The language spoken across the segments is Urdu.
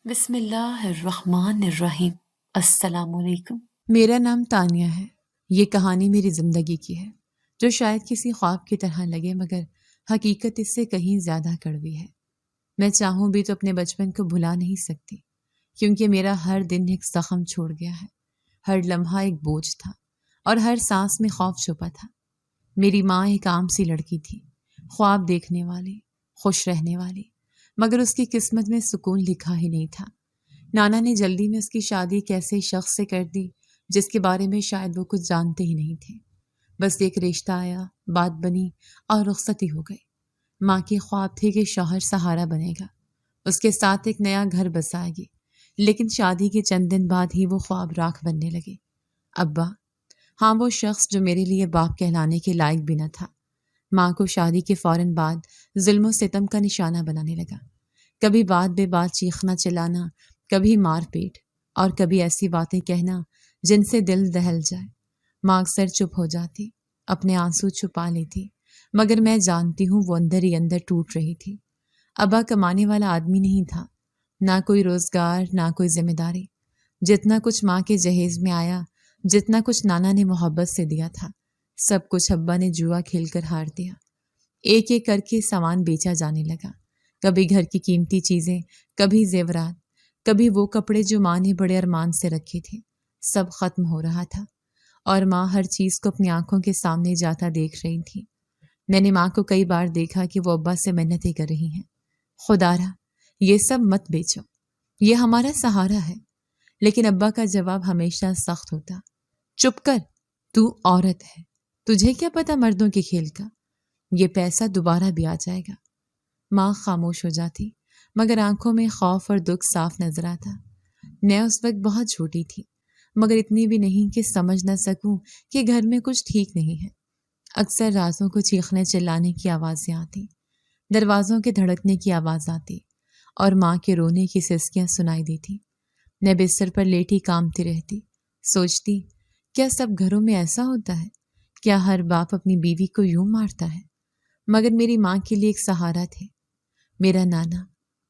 بسم اللہ الرحمن الرحیم۔ السلام علیکم۔ میرا نام تانیہ ہے۔ یہ کہانی میری زندگی کی ہے جو شاید کسی خواب کی طرح لگے مگر حقیقت اس سے کہیں زیادہ کڑوی ہے۔ میں چاہوں بھی تو اپنے بچپن کو بھلا نہیں سکتی کیونکہ میرا ہر دن ایک زخم چھوڑ گیا ہے، ہر لمحہ ایک بوجھ تھا اور ہر سانس میں خوف چھپا تھا۔ میری ماں ایک عام سی لڑکی تھی، خواب دیکھنے والی، خوش رہنے والی، مگر اس کی قسمت میں سکون لکھا ہی نہیں تھا۔ نانا نے جلدی میں اس کی شادی ایک ایسے شخص سے کر دی جس کے بارے میں شاید وہ کچھ جانتے ہی نہیں تھے۔ بس ایک رشتہ آیا، بات بنی اور رخصتی ہو گئی۔ ماں کی خواب تھی کہ شوہر سہارا بنے گا، اس کے ساتھ ایک نیا گھر بسائے گی، لیکن شادی کے چند دن بعد ہی وہ خواب راکھ بننے لگے۔ ابا، ہاں وہ شخص جو میرے لیے باپ کہلانے کے لائق بھی نہ تھا، ماں کو شادی کے فوراً بعد ظلم و ستم کا نشانہ بنانے لگا۔ کبھی بات بے بات چیخنا چلانا، کبھی مار پیٹ اور کبھی ایسی باتیں کہنا جن سے دل دہل جائے۔ ماں اکثر چپ ہو جاتی، اپنے آنسو چھپا لیتی، مگر میں جانتی ہوں وہ اندر ہی اندر ٹوٹ رہی تھی۔ ابا کمانے والا آدمی نہیں تھا، نہ کوئی روزگار، نہ کوئی ذمہ داری۔ جتنا کچھ ماں کے جہیز میں آیا، جتنا کچھ نانا نے محبت سے دیا تھا، سب کچھ ابا نے جوا کھیل کر ہار دیا۔ ایک ایک کر کے سامان بیچا جانے لگا، کبھی گھر کی قیمتی چیزیں، کبھی زیورات، کبھی وہ کپڑے جو ماں نے بڑے ارمان سے رکھے تھے، سب ختم ہو رہا تھا اور ماں ہر چیز کو اپنی آنکھوں کے سامنے جاتا دیکھ رہی تھی۔ میں نے ماں کو کئی بار دیکھا کہ وہ ابا سے منتیں کر رہی ہیں، خدا را یہ سب مت بیچو، یہ ہمارا سہارا ہے۔ لیکن ابا کا جواب ہمیشہ سخت ہوتا، چپ کر، تو عورت ہے، تجھے کیا پتا مردوں کے کھیل کا، یہ پیسہ دوبارہ بھی آ جائے گا۔ ماں خاموش ہو جاتی مگر آنکھوں میں خوف اور دکھ صاف نظر آتا۔ میں اس وقت بہت چھوٹی تھی مگر اتنی بھی نہیں کہ سمجھ نہ سکوں کہ گھر میں کچھ ٹھیک نہیں ہے۔ اکثر راتوں کو چیخنے چلانے کی آوازیں آتی، دروازوں کے دھڑکنے کی آواز آتی اور ماں کے رونے کی سسکیاں سنائی دیتی۔ میں بستر پر لیٹی کامتی رہتی، سوچتی کیا سب گھروں میں ایسا ہوتا ہے؟ کیا ہر باپ اپنی بیوی کو یوں مارتا ہے؟ مگر میری ماں کے لیے ایک سہارا تھے، میرا نانا۔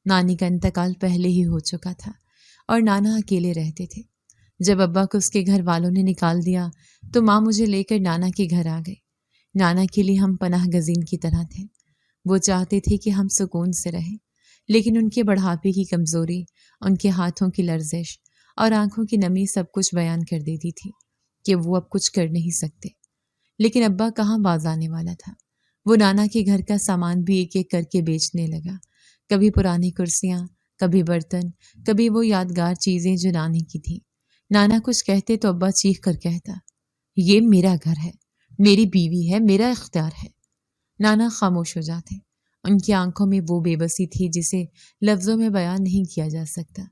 نانی کا انتقال پہلے ہی ہو چکا تھا اور نانا اکیلے رہتے تھے۔ جب ابا کو اس کے گھر والوں نے نکال دیا تو ماں مجھے لے کر نانا کے گھر آ گئی۔ نانا کے لیے ہم پناہ گزین کی طرح تھے، وہ چاہتے تھے کہ ہم سکون سے رہیں، لیکن ان کے بڑھاپے کی کمزوری، ان کے ہاتھوں کی لرزش اور آنکھوں کی نمی سب کچھ بیان کر دیتی تھی کہ وہ اب کچھ کر نہیں سکتے۔ لیکن ابا کہاں باز آنے والا تھا، وہ نانا کے گھر کا سامان بھی ایک ایک کر کے بیچنے لگا، کبھی پرانی کرسیاں، کبھی برتن، کبھی وہ یادگار چیزیں جو نانی کی تھی۔ نانا کچھ کہتے تو ابا چیخ کر کہتا، یہ میرا گھر ہے، میری بیوی ہے، میرا اختیار ہے۔ نانا خاموش ہو جاتے، ان کی آنکھوں میں وہ بے بسی تھی جسے لفظوں میں بیان نہیں کیا جا سکتا۔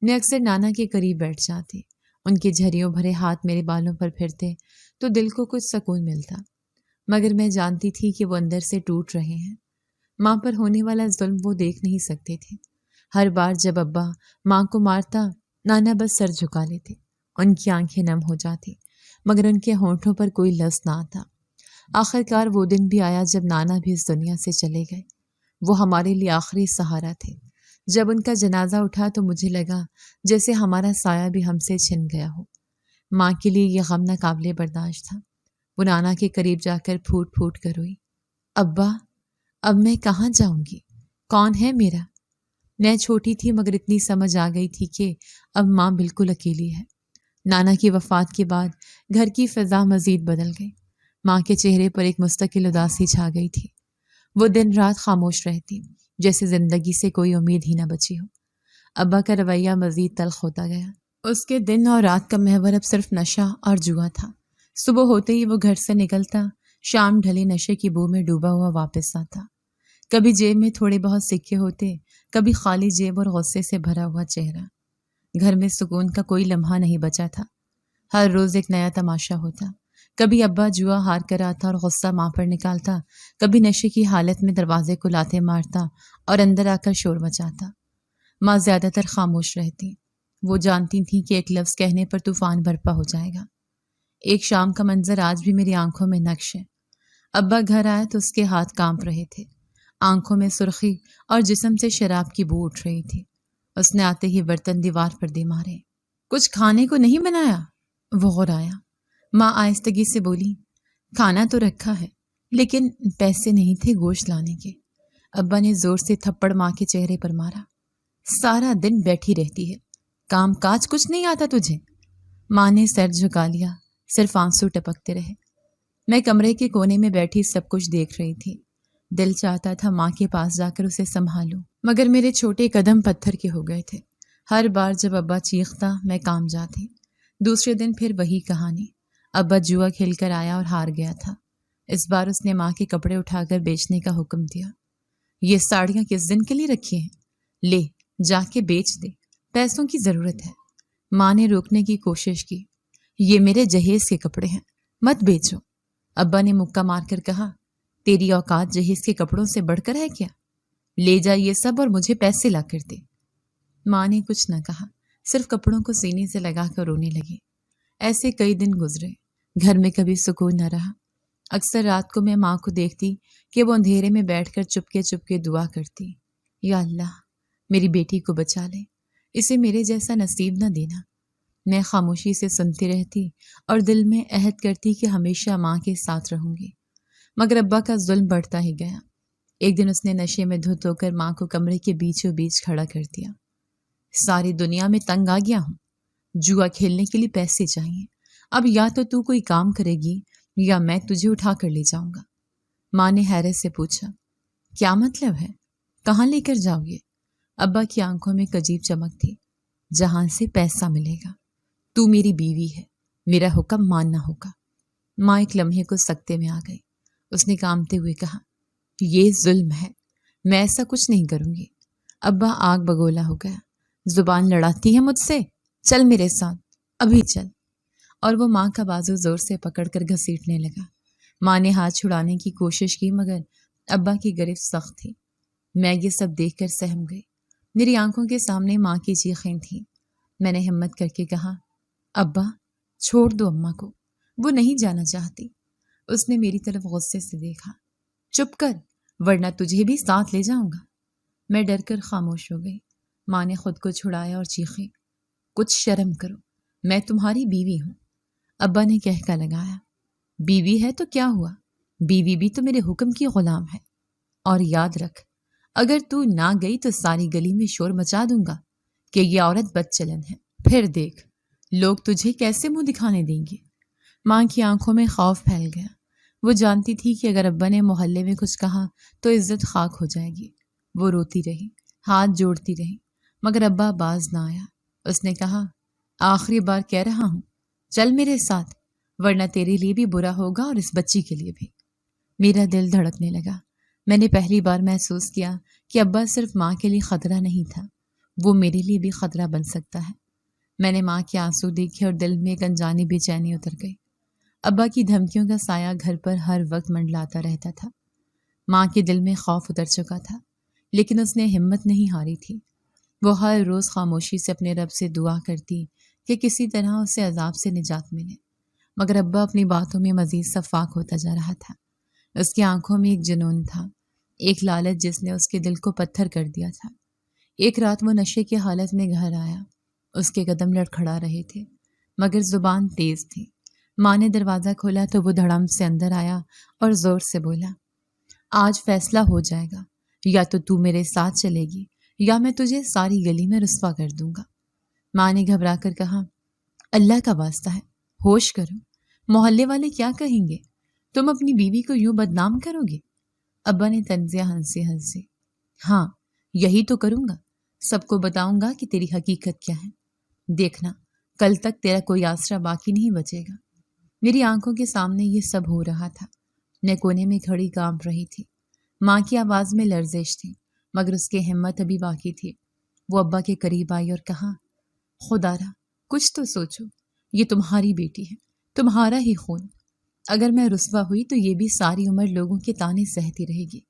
میں اکثر نانا کے قریب بیٹھ جاتی، ان کے جھریوں بھرے ہاتھ میرے بالوں پر پھرتے تو دل کو کچھ سکون ملتا، مگر میں جانتی تھی کہ وہ اندر سے ٹوٹ رہے ہیں۔ ماں پر ہونے والا ظلم وہ دیکھ نہیں سکتے تھے۔ ہر بار جب ابا ماں کو مارتا، نانا بس سر جھکا لیتے، ان کی آنکھیں نم ہو جاتی مگر ان کے ہونٹوں پر کوئی لفظ نہ آتا۔ آخر کار وہ دن بھی آیا جب نانا بھی اس دنیا سے چلے گئے۔ وہ ہمارے لیے آخری سہارا تھے۔ جب ان کا جنازہ اٹھا تو مجھے لگا جیسے ہمارا سایہ بھی ہم سے چھن گیا ہو۔ ماں کے لیے یہ غم ناقابل برداشت تھا۔ وہ نانا کے قریب جا کر پھوٹ پھوٹ کر روئی، ابا اب میں کہاں جاؤں گی؟ کون ہے میرا؟ میں چھوٹی تھی مگر اتنی سمجھ آ گئی تھی کہ اب ماں بالکل اکیلی ہے۔ نانا کی وفات کے بعد گھر کی فضا مزید بدل گئی۔ ماں کے چہرے پر ایک مستقل اداسی چھا گئی تھی، وہ دن رات خاموش رہتی جیسے زندگی سے کوئی امید ہی نہ بچی ہو۔ ابا کا رویہ مزید تلخ ہوتا گیا، اس کے دن اور رات کا محور اب صرف نشہ اور جوا تھا۔ صبح ہوتے ہی وہ گھر سے نکلتا، شام ڈھلے نشے کی بو میں ڈوبا ہوا واپس آتا، کبھی جیب میں تھوڑے بہت سکے ہوتے، کبھی خالی جیب اور غصے سے بھرا ہوا چہرہ۔ گھر میں سکون کا کوئی لمحہ نہیں بچا تھا، ہر روز ایک نیا تماشا ہوتا۔ کبھی ابا جوا ہار کر آتا اور غصہ ماں پر نکالتا، کبھی نشے کی حالت میں دروازے کو لاتے مارتا اور اندر آ کر شور مچاتا۔ ماں زیادہ تر خاموش رہتی، وہ جانتی تھیں کہ ایک لفظ کہنے پر طوفان برپا ہو جائے گا۔ ایک شام کا منظر آج بھی میری آنکھوں میں نقش ہے۔ ابا گھر آئے تو اس کے ہاتھ کانپ رہے تھے، آنکھوں میں سرخی اور جسم سے شراب کی بو اٹھ رہی تھی۔ اس نے آتے ہی برتن دیوار پر دے مارے۔ کچھ کھانے کو نہیں بنایا؟ وہ غرایا۔ ماں آہستگی سے بولی، کھانا تو رکھا ہے لیکن پیسے نہیں تھے گوشت لانے کے۔ ابا نے زور سے تھپڑ ماں کے چہرے پر مارا۔ سارا دن بیٹھی رہتی ہے، کام کاج کچھ نہیں آتا تجھے؟ ماں نے سر جھکا لیا، صرف آنسو ٹپکتے رہے۔ میں کمرے کے کونے میں بیٹھی سب کچھ دیکھ رہی تھی۔ دل چاہتا تھا ماں کے پاس جا کر اسے سنبھالوں، مگر میرے چھوٹے قدم پتھر کے ہو گئے تھے۔ ہر بار جب ابا چیختا میں کام جاتی۔ دوسرے دن پھر وہی کہانی۔ ابا جوا کھیل کر آیا اور ہار گیا تھا۔ اس بار اس نے ماں کے کپڑے اٹھا کر بیچنے کا حکم دیا۔ یہ ساڑیاں کس دن کے لیے رکھی ہیں؟ لے جا کے بیچ دے، پیسوں کی ضرورت ہے۔ ماں نے روکنے کی کوشش کی۔ یہ میرے جہیز کے کپڑے ہیں، مت بیچو۔ ابا نے مکہ مار کر کہا، تیری اوقات جہیز کے کپڑوں سے بڑھ کر ہے کیا؟ لے جا یہ سب اور مجھے پیسے لا کر دے۔ ماں نے کچھ نہ کہا، صرف کپڑوں کو سینے سے لگا کر رونے لگی۔ ایسے کئی دن گزرے، گھر میں کبھی سکون نہ رہا۔ اکثر رات کو میں ماں کو دیکھتی کہ وہ اندھیرے میں بیٹھ کر چپکے چپکے دعا کرتی، یا اللہ میری بیٹی کو بچا لے، اسے میرے جیسا نصیب نہ دینا۔ میں خاموشی سے سنتی رہتی اور دل میں عہد کرتی کہ ہمیشہ ماں کے ساتھ رہوں گی، مگر ابا کا ظلم بڑھتا ہی گیا۔ ایک دن اس نے نشے میں دھت ہو کر ماں کو کمرے کے بیچوں بیچ کھڑا کر دیا۔ ساری دنیا میں تنگ آ گیا ہوں، جوا کھیلنے کے لیے پیسے چاہیے، اب یا تو کوئی کام کرے گی یا میں تجھے اٹھا کر لے جاؤں گا۔ ماں نے حیرت سے پوچھا، کیا مطلب ہے؟ کہاں لے کر جاؤ گے؟ ابا کی آنکھوں میں ایک عجیب چمک تھی۔ جہاں سے پیسہ ملے گا۔ تو میری بیوی ہے، میرا حکم ماننا ہوگا۔ ماں ایک لمحے کو سکتے میں آ گئی۔ اس نے کامتے ہوئے کہا، یہ ظلم ہے، میں ایسا کچھ نہیں کروں گی۔ ابا آگ بگولا ہو گیا۔ زبان لڑاتی ہے مجھ سے؟ چل میرے ساتھ، ابھی چل۔ اور وہ ماں کا بازو زور سے پکڑ کر گھسیٹنے لگا۔ ماں نے ہاتھ چھڑانے کی کوشش کی مگر ابا کی گرفت سخت تھی۔ میں یہ سب دیکھ کر سہم گئی۔ میری آنکھوں کے سامنے ماں کی چیخیں تھیں۔ میں نے ہمت کر کے کہا، ابا چھوڑ دو اماں کو، وہ نہیں جانا چاہتی۔ اس نے میری طرف غصے سے دیکھا۔ چپ کر ورنہ تجھے بھی ساتھ لے جاؤں گا۔ میں ڈر کر خاموش ہو گئی۔ ماں نے خود کو چھڑایا اور چیخی، کچھ شرم کرو، میں تمہاری بیوی ہوں۔ ابا نے کہکا لگایا، بیوی ہے تو کیا ہوا؟ بیوی بھی تو میرے حکم کی غلام ہے۔ اور یاد رکھ، اگر تو نہ گئی تو ساری گلی میں شور مچا دوں گا کہ یہ عورت بد چلن ہے، پھر دیکھ لوگ تجھے کیسے منہ دکھانے دیں گے۔ ماں کی آنکھوں میں خوف پھیل گیا۔ وہ جانتی تھی کہ اگر ابا نے محلے میں کچھ کہا تو عزت خاک ہو جائے گی۔ وہ روتی رہی، ہاتھ جوڑتی رہی، مگر ابا باز نہ آیا۔ اس نے کہا، آخری بار کہہ رہا ہوں، چل میرے ساتھ، ورنہ تیرے لیے بھی برا ہوگا اور اس بچی کے لیے بھی۔ میرا دل دھڑکنے لگا۔ میں نے پہلی بار محسوس کیا کہ ابا صرف ماں کے لیے خطرہ نہیں تھا، وہ میرے لیے بھی خطرہ بن سکتا ہے۔ میں نے ماں کے آنسو دیکھے اور دل میں ایک انجانی بے چینی اتر گئی۔ ابا کی دھمکیوں کا سایہ گھر پر ہر وقت منڈلاتا رہتا تھا۔ ماں کے دل میں خوف اتر چکا تھا، لیکن اس نے ہمت نہیں ہاری تھی۔ وہ ہر روز خاموشی سے اپنے رب سے دعا کرتی کہ کسی طرح اسے عذاب سے نجات ملے، مگر ابا اپنی باتوں میں مزید شفاق ہوتا جا رہا تھا۔ اس کی آنکھوں میں ایک جنون تھا، ایک لالچ جس نے اس کے دل کو پتھر کر دیا تھا۔ ایک رات وہ نشے کی حالت میں گھر آیا۔ اس کے قدم لڑکھڑا رہے تھے، مگر زبان تیز تھی۔ ماں نے دروازہ کھولا تو وہ دھڑم سے اندر آیا اور زور سے بولا، آج فیصلہ ہو جائے گا، یا تو میرے ساتھ چلے گی یا میں تجھے ساری گلی میں رسوا کر دوں گا۔ ماں نے گھبرا کر کہا، اللہ کا واسطہ ہے، ہوش کرو، محلے والے کیا کہیں گے؟ تم اپنی بیوی کو یوں بدنام کرو گے؟ ابا نے طنزیہ ہنسی ہنسی، ہاں یہی تو کروں گا، سب کو بتاؤں گا کہ تیری حقیقت کیا ہے۔ دیکھنا کل تک تیرا کوئی آسرا باقی نہیں بچے گا۔ میری آنکھوں کے سامنے یہ سب ہو رہا تھا۔ میں کونے میں کھڑی کانپ رہی تھی۔ ماں کی آواز میں لرزش تھی، مگر اس کی ہمت ابھی باقی تھی۔ وہ ابا کے قریب آئی اور کہا، خدا را کچھ تو سوچو، یہ تمہاری بیٹی ہے، تمہارا ہی خون۔ اگر میں رسوا ہوئی تو یہ بھی ساری عمر لوگوں کے تانے سہتی رہے گی۔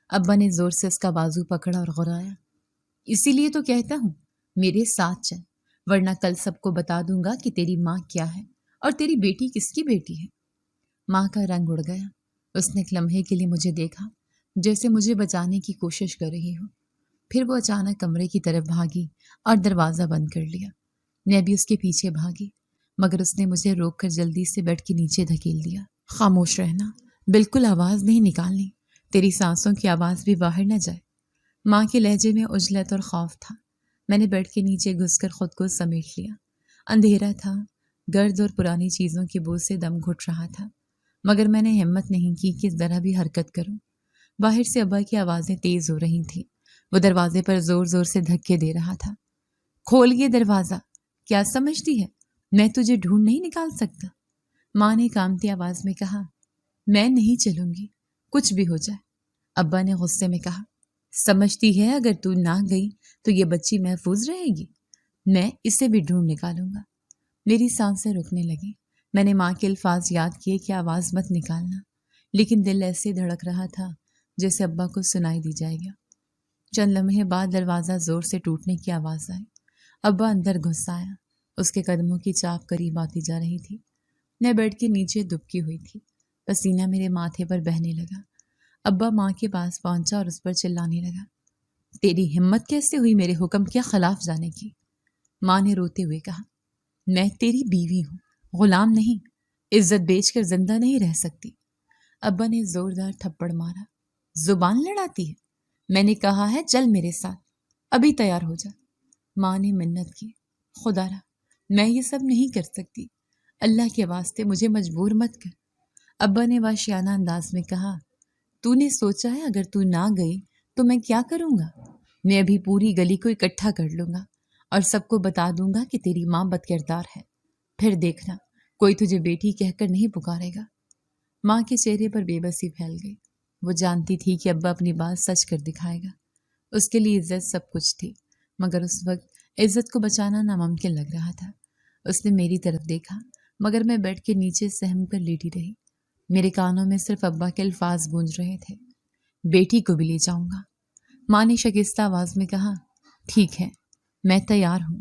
ابا نے زور سے اس کا بازو پکڑا اور غرایا، اسی لیے تو کہتا ہوں میرے ساتھ چل، ورنہ کل سب کو بتا دوں گا کہ تیری ماں کیا ہے اور تیری بیٹی کس کی بیٹی ہے۔ ماں کا رنگ اڑ گیا۔ اس نے ایک لمحے کے لیے مجھے دیکھا، جیسے مجھے بچانے کی کوشش کر رہی ہو۔ پھر وہ اچانک کمرے کی طرف بھاگی اور دروازہ بند کر لیا۔ میں بھی اس کے پیچھے بھاگی، مگر اس نے مجھے روک کر جلدی سے بیڈ کے نیچے دھکیل دیا۔ خاموش رہنا، بالکل آواز نہیں نکالنی، تیری سانسوں کی آواز بھی باہر نہ جائے۔ ماں کے لہجے میں عجلت اور خوف تھا۔ میں نے بیڈ کے نیچے گھس کر خود کو سمیٹ لیا۔ اندھیرا تھا، گرد اور پرانی چیزوں کی بو سے دم گھٹ رہا تھا، مگر میں نے ہمت نہیں کی کہ ذرا بھی حرکت کروں۔ باہر سے ابا کی آوازیں تیز ہو رہی تھیں۔ وہ دروازے پر زور زور سے دھکے دے رہا تھا۔ کھول یہ دروازہ، کیا سمجھتی ہے میں تجھے ڈھونڈ نہیں نکال سکتا؟ ماں نے کانپتی آواز میں کہا۔ میں نہیں چلوں گی، کچھ بھی ہو جائے۔ ابا نے غصے میں کہا، سمجھتی ہے اگر تو نہ گئی تو یہ بچی محفوظ رہے گی؟ میں اسے بھی ڈھونڈ نکالوں گا۔ میری سانسیں رکنے لگیں۔ میں نے ماں کے الفاظ یاد کیے کہ آواز مت نکالنا، لیکن دل ایسے دھڑک رہا تھا جیسے ابا کو سنائی دی جائے گا۔ چند لمحے بعد دروازہ زور سے ٹوٹنے کی آواز آئی۔ ابا اندر گھس آیا۔ اس کے قدموں کی چاپ قریب آتی جا رہی تھی۔ میں بیڈ کے نیچے دبکی ہوئی تھی، پسینہ میرے ماتھے پر بہنے لگا۔ ابا ماں کے پاس پہنچا اور اس پر چلانے لگا، تیری ہمت کیسے ہوئی میرے حکم کے خلاف جانے کی؟ ماں نے روتے ہوئے کہا، میں تیری بیوی ہوں، غلام نہیں، عزت بیچ کر زندہ نہیں رہ سکتی۔ ابا نے زوردار تھپڑ مارا۔ زبان لڑاتی ہے، میں نے کہا ہے چل میرے ساتھ، ابھی تیار ہو جا۔ ماں نے منت کی، خدا را میں یہ سب نہیں کر سکتی، اللہ کے واسطے مجھے مجبور مت کر۔ ابا نے وحشیانہ انداز میں کہا، تو نے سوچا ہے اگر تو نہ گئی تو میں کیا کروں گا؟ میں ابھی پوری گلی کو اکٹھا کر لوں گا اور سب کو بتا دوں گا کہ تیری ماں بد کردار ہے، پھر دیکھنا کوئی تجھے بیٹی کہہ کر نہیں پکارے گا۔ ماں کے چہرے پر بے بسی پھیل گئی۔ وہ جانتی تھی کہ ابا اپنی بات سچ کر دکھائے گا۔ اس کے لیے عزت سب کچھ تھی، مگر اس وقت عزت کو بچانا ناممکن لگ رہا تھا۔ اس نے میری طرف دیکھا، مگر میں بیڈ کے نیچے سہم کر لیٹی رہی۔ میرے کانوں میں صرف ابا کے الفاظ گونج رہے تھے، بیٹی کو بھی لے جاؤں گا۔ ماں نے شکستہ آواز میں کہا، ٹھیک ہے میں تیار ہوں۔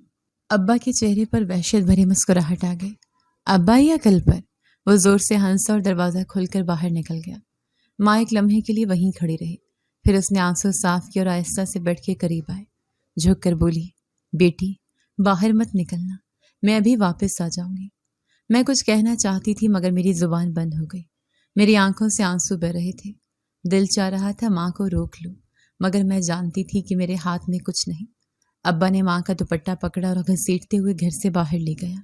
ابا کے چہرے پر وحشت بھری مسکراہٹ آ گئی۔ ابا یا کل پر؟ وہ زور سے ہنسا اور دروازہ کھول کر باہر نکل گیا۔ ماں ایک لمحے کے لیے وہیں کھڑی رہی، پھر اس نے آنسو صاف کیا اور آہستہ سے بیٹھ کے قریب آئے، جھک کر بولی، بیٹی باہر مت نکلنا، میں ابھی واپس آ جاؤں گی۔ میں کچھ کہنا چاہتی تھی مگر میری زبان بند ہو گئی۔ میری آنکھوں سے آنسو بہہ رہے تھے۔ دل چاہ رہا تھا ماں کو روک لوں، مگر میں جانتی تھی کہ میرے ہاتھ میں کچھ نہیں۔ ابا نے ماں کا دوپٹہ پکڑا اور گھسیٹتے ہوئے گھر سے باہر لے گیا۔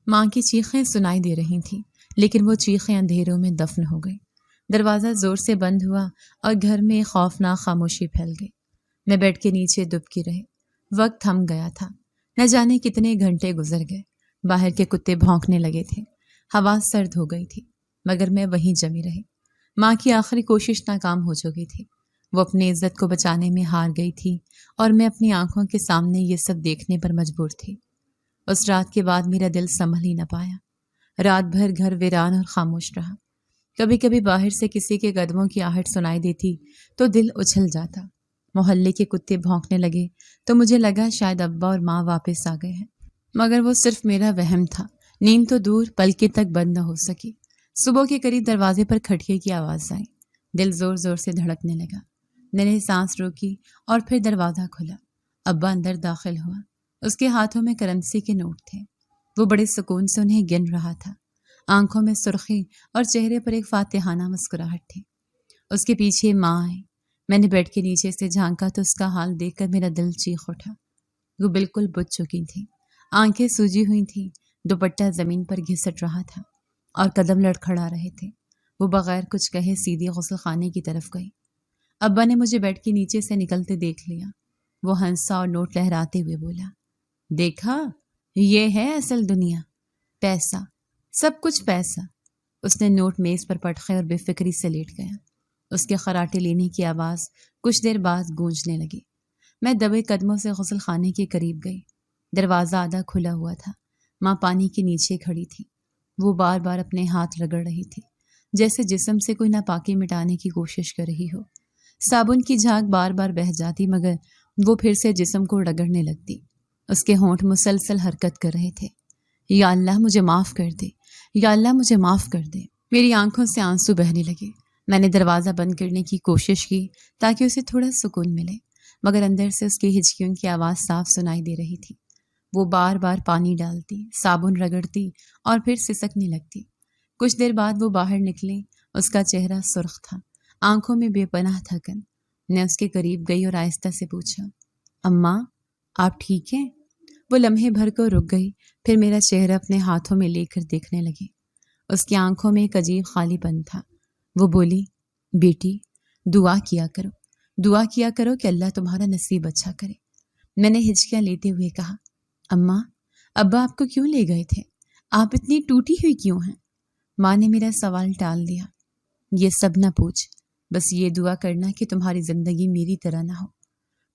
ماں کی چیخیں سنائی دے رہی تھیں، لیکن وہ چیخیں اندھیروں میں دفن ہو گئی۔ دروازہ زور سے بند ہوا اور گھر میں ایک خوفناک خاموشی پھیل گئی۔ میں بیڈ کے نیچے دبکی رہی۔ وقت تھم گیا تھا، نہ جانے کتنے گھنٹے گزر گئے۔ باہر کے کتے بھونکنے لگے تھے، ہوا سرد ہو گئی تھی، مگر میں وہیں جمی رہی۔ ماں کی آخری کوشش ناکام ہو چکی تھی۔ وہ اپنی عزت کو بچانے میں ہار گئی تھی اور میں اپنی آنکھوں کے سامنے یہ سب دیکھنے پر مجبور تھی۔ اس رات کے بعد میرا دل سنبھل ہی نہ پایا۔ رات بھر گھر ویران اور خاموش رہا۔ کبھی کبھی باہر سے کسی کے قدموں کی آہٹ سنائی دیتی تو دل اچھل جاتا۔ محلے کے کتے بھونکنے لگے تو مجھے لگا شاید ابا اور ماں واپس آ گئے ہیں، مگر وہ صرف میرا وہم تھا۔ نیند تو دور پلکیں تک بند نہ ہو سکی۔ صبح کے قریب دروازے پر کھٹکے کی آواز آئی۔ دل زور زور سے دھڑکنے لگا۔ میں نے سانس روکی اور پھر دروازہ کھلا۔ ابا اندر داخل ہوا۔ اس کے ہاتھوں میں کرنسی کے نوٹ تھے۔ وہ بڑے سکون سے انہیں گن رہا تھا۔ آنکھوں میں سرخی اور چہرے پر ایک فاتحانہ مسکراہٹ تھی۔ اس کے پیچھے ماں آئی۔ میں نے بیڈ کے نیچے سے جھانکا تو اس کا حال دیکھ کر میرا دل چیخ اٹھا۔ وہ بالکل بجھ چکی تھی، آنکھیں سوجی ہوئی تھیں، دوپٹہ زمین پر گھسٹ رہا تھا اور قدم لڑکھڑا رہے تھے۔ وہ بغیر کچھ کہے سیدھی غسل خانے کی طرف گئی۔ ابا نے مجھے بیڈ کے نیچے سے نکلتے دیکھ لیا۔ وہ ہنسا اور نوٹ لہراتے ہوئے بولا، دیکھا یہ ہے اصل دنیا، پیسہ، سب کچھ پیسہ۔ اس نے نوٹ میز پر پٹخے اور بے فکری سے لیٹ گیا۔ اس کے خراٹے لینے کی آواز کچھ دیر بعد گونجنے لگی۔ میں دبے قدموں سے غسل خانے کے قریب گئی۔ دروازہ آدھا کھلا ہوا تھا۔ ماں پانی کے نیچے کھڑی تھی۔ وہ بار بار اپنے ہاتھ رگڑ رہی تھی، جیسے جسم سے کوئی ناپاکی مٹانے کی کوشش کر رہی ہو۔ صابن کی جھاگ بار بار بہہ جاتی مگر وہ پھر سے جسم کو رگڑنے لگتی۔ اس کے ہونٹ مسلسل حرکت کر رہے تھے۔ یا اللہ مجھے معاف کر دے، یا اللہ مجھے معاف کر دے۔ میری آنکھوں سے آنسو بہنے لگے۔ میں نے دروازہ بند کرنے کی کوشش کی تاکہ اسے تھوڑا سکون ملے، مگر اندر سے اس کی ہچکیوں کی آواز صاف سنائی دے رہی تھی۔ وہ بار بار پانی ڈالتی، صابن رگڑتی اور پھر سسکنے لگتی۔ کچھ دیر بعد وہ باہر نکلے۔ اس کا چہرہ سرخ تھا، آنکھوں میں بے پناہ تھکن۔ میں اس کے قریب گئی اور آہستہ سے پوچھا، اماں آپ ٹھیک ہیں؟ وہ لمحے بھر کو رک گئی، پھر میرا چہرہ اپنے ہاتھوں میں لے کر دیکھنے لگی۔ اس کی آنکھوں میں ایک عجیب خالی پن تھا۔ وہ بولی، بیٹی دعا کیا کرو کہ اللہ تمہارا نصیب اچھا کرے۔ میں نے ہچکیاں لیتے ہوئے کہا، اماں ابا آپ کو کیوں لے گئے تھے؟ آپ اتنی ٹوٹی ہوئی کیوں ہیں؟ ماں نے میرا سوال ٹال دیا۔ یہ سب نہ پوچھ، بس یہ دعا کرنا کہ تمہاری زندگی میری طرح نہ ہو۔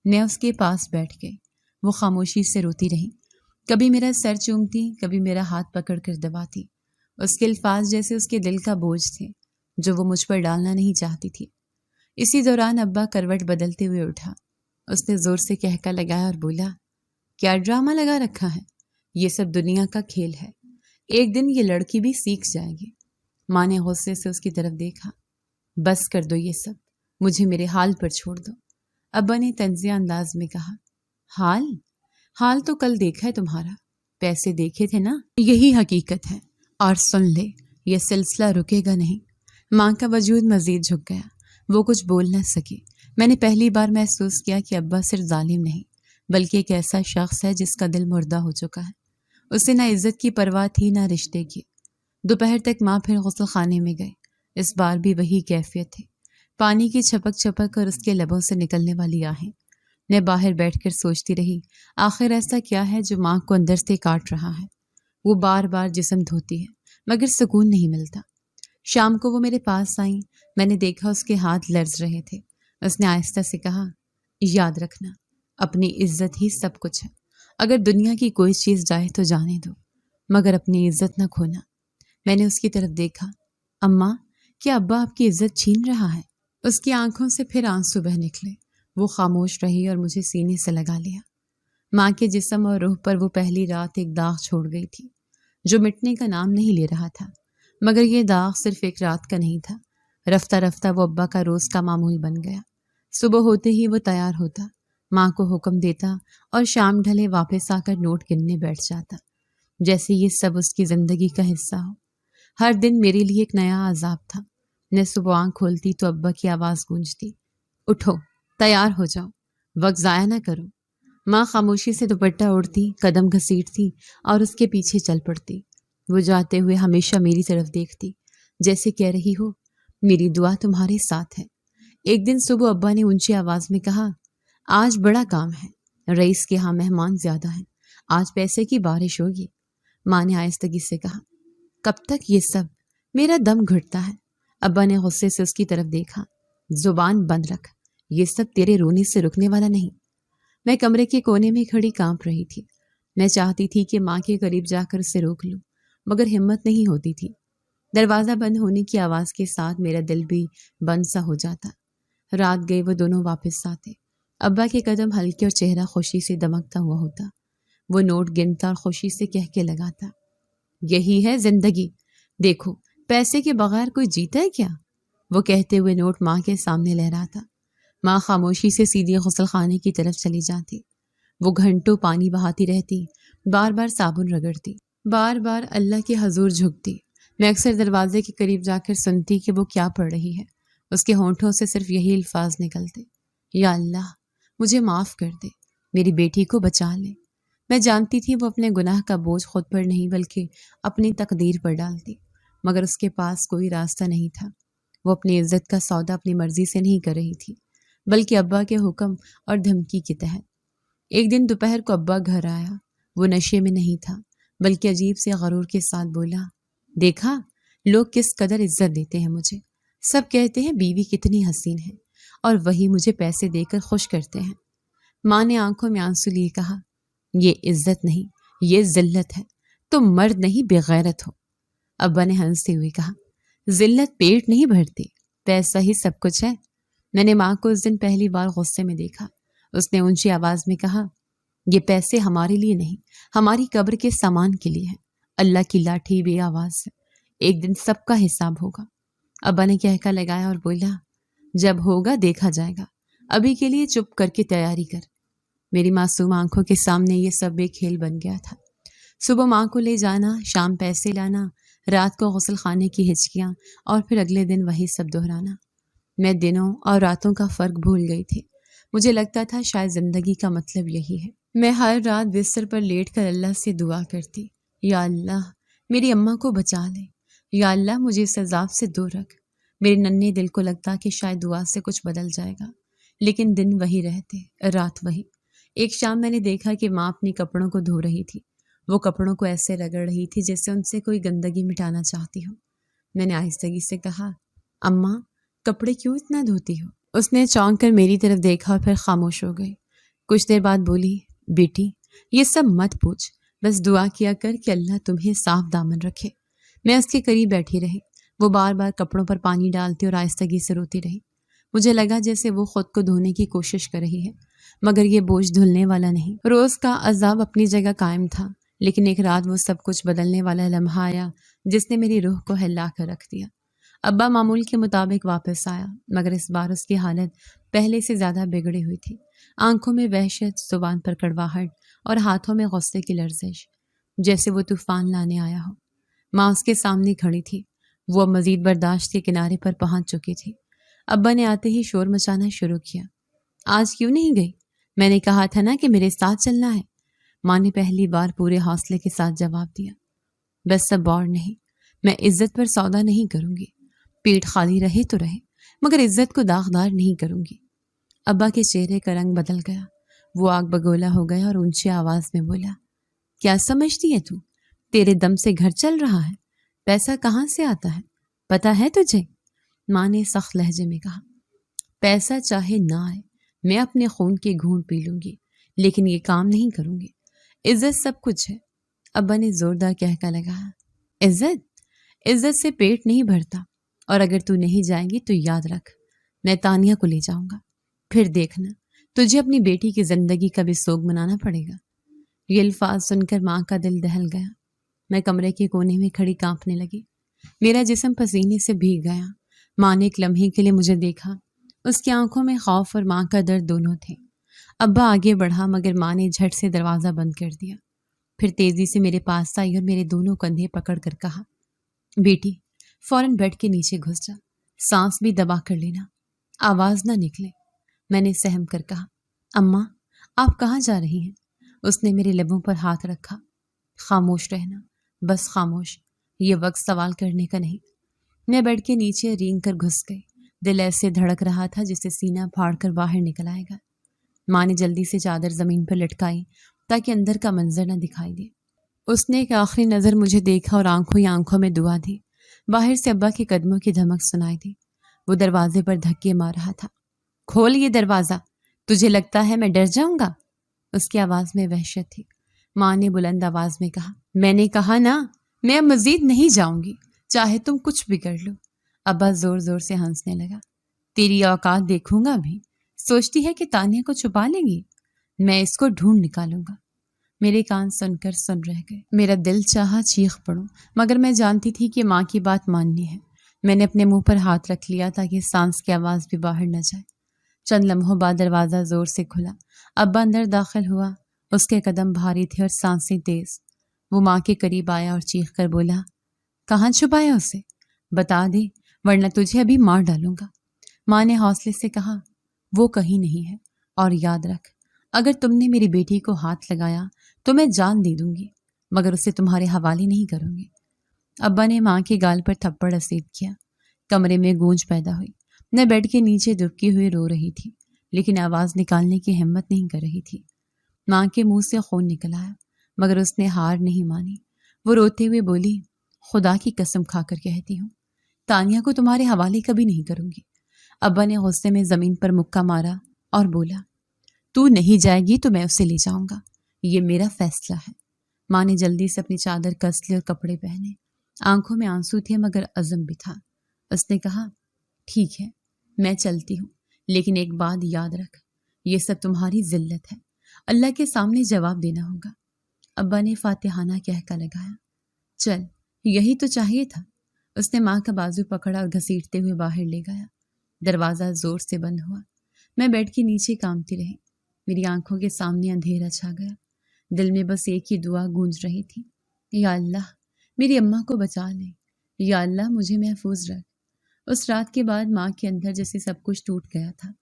میں اس کے پاس بیٹھ گئی۔ وہ خاموشی سے روتی رہی، کبھی میرا سر چومتی، کبھی میرا ہاتھ پکڑ کر دباتی۔ اس کے الفاظ جیسے اس کے دل کا بوجھ تھے جو وہ مجھ پر ڈالنا نہیں چاہتی تھی۔ اسی دوران ابا کروٹ بدلتے ہوئے اٹھا۔ اس نے زور سے کہکا لگایا اور بولا، کیا ڈرامہ لگا رکھا ہے؟ یہ سب دنیا کا کھیل ہے، ایک دن یہ لڑکی بھی سیکھ جائے گی۔ ماں نے غصے سے اس کی طرف دیکھا۔ بس کر دو یہ سب، مجھے میرے حال پر چھوڑ دو۔ ابا نے طنزیہ انداز میں کہا، حال تو کل دیکھا ہے تمہارا، پیسے دیکھے تھے نا، یہی حقیقت ہے۔ اور سن لے، یہ سلسلہ رکے گا نہیں۔ ماں کا وجود مزید جھک گیا، وہ کچھ بول نہ سکی۔ میں نے پہلی بار محسوس کیا کہ ابا صرف ظالم نہیں بلکہ ایک ایسا شخص ہے جس کا دل مردہ ہو چکا ہے۔ اسے نہ عزت کی پرواہ تھی نہ رشتے کی۔ دوپہر تک ماں پھر غسل خانے میں گئے۔ اس بار بھی وہی کیفیت تھی، پانی کی چھپک چھپک اور اس کے لبوں سے نکلنے والی آہیں۔ میں باہر بیٹھ کر سوچتی رہی، آخر ایسا کیا ہے جو ماں کو اندر سے کاٹ رہا ہے؟ وہ بار بار جسم دھوتی ہے مگر سکون نہیں ملتا۔ شام کو وہ میرے پاس آئیں۔ میں نے دیکھا اس کے ہاتھ لرز رہے تھے۔ اس نے آہستہ سے کہا، یاد رکھنا اپنی عزت ہی سب کچھ ہے۔ اگر دنیا کی کوئی چیز جائے تو جانے دو، مگر اپنی عزت نہ کھونا۔ میں نے اس کی طرف دیکھا، اماں کیا ابا آپ کی عزت چھین رہا ہے؟ اس کی آنکھوں سے پھر آنسو بہہ نکلے۔ وہ خاموش رہی اور مجھے سینے سے لگا لیا۔ ماں کے جسم اور روح پر وہ پہلی رات ایک داغ چھوڑ گئی تھی جو مٹنے کا نام نہیں لے رہا تھا۔ مگر یہ داغ صرف ایک رات کا نہیں تھا، رفتہ رفتہ وہ ابا کا روز کا معمول بن گیا۔ صبح ہوتے ہی وہ تیار ہوتا، ماں کو حکم دیتا اور شام ڈھلے واپس آ کر نوٹ گننے بیٹھ جاتا، جیسے یہ سب اس کی زندگی کا حصہ ہو۔ ہر دن میرے لیے ایک نیا عذاب تھا۔ میں صبح آنکھ کھولتی تو ابا کی آواز گونجتی، اٹھو تیار ہو جاؤ، وقت ضائع نہ کرو۔ ماں خاموشی سے دوپٹہ اوڑھتی، قدم گھسیٹتی اور اس کے پیچھے چل پڑتی۔ وہ جاتے ہوئے ہمیشہ میری طرف دیکھتی، جیسے کہہ رہی ہو، میری دعا تمہارے ساتھ ہے۔ ایک دن صبح ابا نے اونچی آواز میں کہا، آج بڑا کام ہے، رئیس کے ہاں مہمان زیادہ ہیں، آج پیسے کی بارش ہوگی۔ ماں نے آہستگی سے کہا، کب تک یہ سب؟ میرا دم گھٹتا ہے۔ ابا نے غصے سے اس کی طرف دیکھا، زبان بند رکھ، یہ سب تیرے رونے سے رکنے والا نہیں۔ میں کمرے کے کونے میں کھڑی کانپ رہی تھی۔ میں چاہتی تھی کہ ماں کے قریب جا کر اسے روک لوں، مگر ہمت نہیں ہوتی تھی۔ دروازہ بند ہونے کی آواز کے ساتھ میرا دل بھی بند سا ہو جاتا۔ رات گئی وہ دونوں واپس آتے۔ ابا کے قدم ہلکے اور چہرہ خوشی سے دمکتا ہوا ہوتا۔ وہ نوٹ گنتا اور خوشی سے کہہ کے لگاتا، یہی ہے زندگی، دیکھو پیسے کے بغیر کوئی جیتا ہے کیا؟ وہ کہتے ہوئے نوٹ ماں کے سامنے لہراتا۔ ماں خاموشی سے سیدھی غسل خانے کی طرف چلی جاتی۔ وہ گھنٹوں پانی بہاتی رہتی، بار بار صابن رگڑتی، بار بار اللہ کے حضور جھکتی۔ میں اکثر دروازے کے قریب جا کر سنتی کہ وہ کیا پڑھ رہی ہے۔ اس کے ہونٹوں سے صرف یہی الفاظ نکلتے، یا اللہ مجھے معاف کر دے، میری بیٹی کو بچا لے۔ میں جانتی تھی وہ اپنے گناہ کا بوجھ خود پر نہیں بلکہ اپنی تقدیر پر ڈالتی، مگر اس کے پاس کوئی راستہ نہیں تھا۔ وہ اپنی عزت کا سودا اپنی مرضی سے نہیں کر رہی تھی بلکہ ابا کے حکم اور دھمکی کے تحت۔ ایک دن دوپہر کو ابا گھر آیا۔ وہ نشے میں نہیں تھا بلکہ عجیب سے غرور کے ساتھ بولا، دیکھا لوگ کس قدر عزت دیتے ہیں مجھے، سب کہتے ہیں بیوی کتنی حسین ہے اور وہی مجھے پیسے دے کر خوش کرتے ہیں۔ ماں نے آنکھوں میں آنسو لیے کہا، یہ عزت نہیں، یہ ذلت ہے، تم مرد نہیں بغیرت ہو۔ ابا نے ہنستے ہوئے کہا، ذلت پیٹ نہیں بھرتی، پیسہ ہی سب کچھ ہے۔ میں نے ماں کو اس دن پہلی بار غصے میں دیکھا۔ اس نے اونچی آواز میں کہا، یہ پیسے ہمارے لیے نہیں، ہماری قبر کے سامان کے لیے ہیں۔ اللہ کی لاٹھی بے آواز ہے، ایک دن سب کا حساب ہوگا۔ ابا نے کہکا لگایا اور بولا، جب ہوگا دیکھا جائے گا، ابھی کے لیے چپ کر کے تیاری کر۔ میری معصوم آنکھوں کے سامنے یہ سب ایک کھیل بن گیا تھا۔ صبح ماں کو لے جانا، شام پیسے لانا، رات کو غسل خانے کی ہچکیاں، اور پھر اگلے دن وہی سب دہرانا۔ میں دنوں اور راتوں کا فرق بھول گئی تھی۔ مجھے لگتا تھا شاید زندگی کا مطلب یہی ہے۔ میں ہر رات بستر پر لیٹ کر اللہ سے دعا کرتی، یا اللہ میری اماں کو بچا لے، یا اللہ مجھے اس عذاب سے دور رکھ۔ میرے ننھے دل کو لگتا کہ شاید دعا سے کچھ بدل جائے گا، لیکن دن وہی رہتے، رات وہی۔ ایک شام میں نے دیکھا کہ ماں اپنی کپڑوں کو دھو رہی تھی۔ وہ کپڑوں کو ایسے رگڑ رہی تھی جیسے ان سے کوئی گندگی مٹانا چاہتی ہو۔ میں نے آہستگی سے کہا، اماں کپڑے کیوں اتنا دھوتی ہو؟ اس نے چونک کر میری طرف دیکھا اور پھر خاموش ہو گئی۔ کچھ دیر بعد بولی، بیٹی یہ سب مت پوچھ، بس دعا کیا کر کہ اللہ تمہیں صاف دامن رکھے۔ میں اس کے قریب بیٹھی رہی۔ وہ بار بار کپڑوں پر پانی ڈالتی اور آہستگی سے روتی رہی۔ مجھے لگا جیسے وہ خود کو دھونے کی کوشش کر رہی ہے، مگر یہ بوجھ دھلنے والا نہیں۔ روز کا عذاب اپنی جگہ قائم تھا، لیکن ایک رات وہ سب کچھ بدلنے والا لمحہ آیا جس نے میری روح کو ہلا کر رکھ دیا۔ ابا معمول کے مطابق واپس آیا، مگر اس بار اس کی حالت پہلے سے زیادہ بگڑی ہوئی تھی۔ آنکھوں میں وحشت، زبان پر کڑواہٹ اور ہاتھوں میں غصے کی لرزش، جیسے وہ طوفان لانے آیا ہو۔ ماں اس کے سامنے کھڑی تھی۔ وہ اب مزید برداشت کے کنارے پر پہنچ چکی تھی۔ ابا نے آتے ہی شور مچانا شروع کیا، آج کیوں نہیں گئی؟ میں نے کہا تھا نا کہ میرے ساتھ چلنا ہے۔ ماں نے پہلی بار پورے حوصلے کے ساتھ جواب دیا، بس اب اور نہیں، میں عزت پر سودا نہیں کروں گی۔ پیٹ خالی رہے تو رہے، مگر عزت کو داغدار نہیں کروں گی۔ ابا کے چہرے کا رنگ بدل گیا۔ وہ آگ بگولا ہو گیا اور اونچی آواز میں بولا، کیا سمجھتی ہے تو؟ تیرے دم سے گھر چل رہا ہے؟ پیسہ کہاں سے آتا ہے پتہ ہے تجھے؟ ماں نے سخت لہجے میں کہا، پیسہ چاہے نہ آئے، میں اپنے خون کے گھونٹ پی لوں گی، لیکن یہ کام نہیں کروں گی۔ عزت سب کچھ ہے۔ ابا نے زوردار کہکا لگایا، عزت سے پیٹ نہیں بھرتا، اور اگر تو نہیں جائے گی تو یاد رکھ، میں تانیہ کو لے جاؤں گا، پھر دیکھنا تجھے اپنی بیٹی کی زندگی کا بھی سوگ منانا پڑے گا۔ یہ الفاظ سن کر ماں کا دل دہل گیا۔ میں کمرے کے کونے میں کھڑی کانپنے لگی۔ میرا جسم پسینے سے بھیگ گیا۔ ماں نے ایک لمحے کے لیے مجھے دیکھا۔ اس کی آنکھوں میں خوف اور ماں کا درد دونوں تھے۔ ابا آگے بڑھا، مگر ماں نے جھٹ سے دروازہ بند کر دیا۔ پھر تیزی سے میرے پاس آئی اور میرے دونوں کندھے پکڑ کر کہا، بیٹی فوراً بیڈ کے نیچے گھس جا، سانس بھی دبا کر لینا، آواز نہ نکلے۔ میں نے سہم کر کہا، اماں آپ کہاں جا رہی ہیں؟ اس نے میرے لبوں پر ہاتھ رکھا۔ خاموش رہنا، بس خاموش، یہ وقت سوال کرنے کا نہیں۔ میں بیڈ کے نیچے رینگ کر گھس گئی۔ دل ایسے دھڑک رہا تھا جسے سینہ پھاڑ کر باہر نکل آئے گا۔ ماں نے جلدی سے چادر زمین پر لٹکائی تاکہ اندر کا منظر نہ دکھائی دے۔ اس نے ایک آخری نظر مجھے دیکھا اور آنکھوں ہی آنکھوں میں دعا دی۔ باہر سے ابا کے قدموں کی دھمک سنائی دی۔ وہ دروازے پر دھکے مار رہا تھا۔ کھول یہ دروازہ، تجھے لگتا ہے میں ڈر جاؤں گا؟ اس کی آواز میں وحشت تھی۔ ماں نے بلند آواز میں کہا، میں نے کہا نا، میں اب مزید نہیں جاؤں گی، چاہے تم کچھ بھی کر لو۔ ابا زور زور سے ہنسنے لگا، تیری اوقات دیکھوں گا بھی، سوچتی ہے کہ تانیہ کو چھپا لے گی، میں اس کو ڈھونڈ نکالوں گا۔ میرے کان سن کر سن رہ گئے۔ میرا دل چاہا چیخ پڑوں، مگر میں جانتی تھی کہ ماں کی بات ماننی ہے۔ میں نے اپنے منہ پر ہاتھ رکھ لیا تاکہ سانس کی آواز بھی باہر نہ جائے۔ چند لمحوں بعد دروازہ زور سے کھلا۔ ابا اندر داخل ہوا۔ اس کے قدم بھاری تھے اور سانسیں تیز۔ وہ ماں کے قریب آیا اور چیخ کر بولا، کہاں چھپایا اسے؟ بتا دے ورنہ تجھے ابھی مار ڈالوں گا۔ ماں نے حوصلے سے کہا، وہ کہیں نہیں ہے، اور یاد رکھ، اگر تم نے میری بیٹی کو ہاتھ لگایا تو میں جان دے دوں گی، مگر اسے تمہارے حوالے نہیں کروں گی۔ ابا نے ماں کے گال پر تھپڑ رسید کیا۔ کمرے میں گونج پیدا ہوئی۔ میں بیڈ کے نیچے دبکی ہوئی رو رہی تھی، لیکن آواز نکالنے کی ہمت نہیں کر رہی تھی۔ ماں کے منہ سے خون نکل آیا، مگر اس نے ہار نہیں مانی۔ وہ روتے ہوئے بولی، خدا کی قسم کھا کر کہتی ہوں، تانیہ کو تمہارے حوالے کبھی نہیں کروں گی۔ ابا نے غصے میں زمین پر مکہ مارا اور بولا، تو نہیں جائے گی تو میں اسے لے جاؤں گا، یہ میرا فیصلہ ہے۔ ماں نے جلدی سے اپنی چادر کس لی اور کپڑے پہنے۔ آنکھوں میں آنسو تھے مگر عزم بھی تھا۔ اس نے کہا، ٹھیک ہے میں چلتی ہوں، لیکن ایک بات یاد رکھ، یہ سب تمہاری ذلت ہے، اللہ کے سامنے جواب دینا ہوگا۔ ابا نے فاتحانہ کہکا لگایا، چل یہی تو چاہیے تھا۔ اس نے ماں کا بازو پکڑا اور گھسیٹتے ہوئے باہر لے گیا۔ دروازہ زور سے بند ہوا۔ میں بیڈ کے نیچے کامتی رہی۔ میری آنکھوں کے سامنے اندھیرا چھا گیا۔ دل میں بس ایک ہی دعا گونج رہی تھی، یا اللہ میری اماں کو بچا لے، یا اللہ مجھے محفوظ رکھ۔ اس رات کے بعد ماں کے اندر جیسے سب کچھ ٹوٹ گیا تھا۔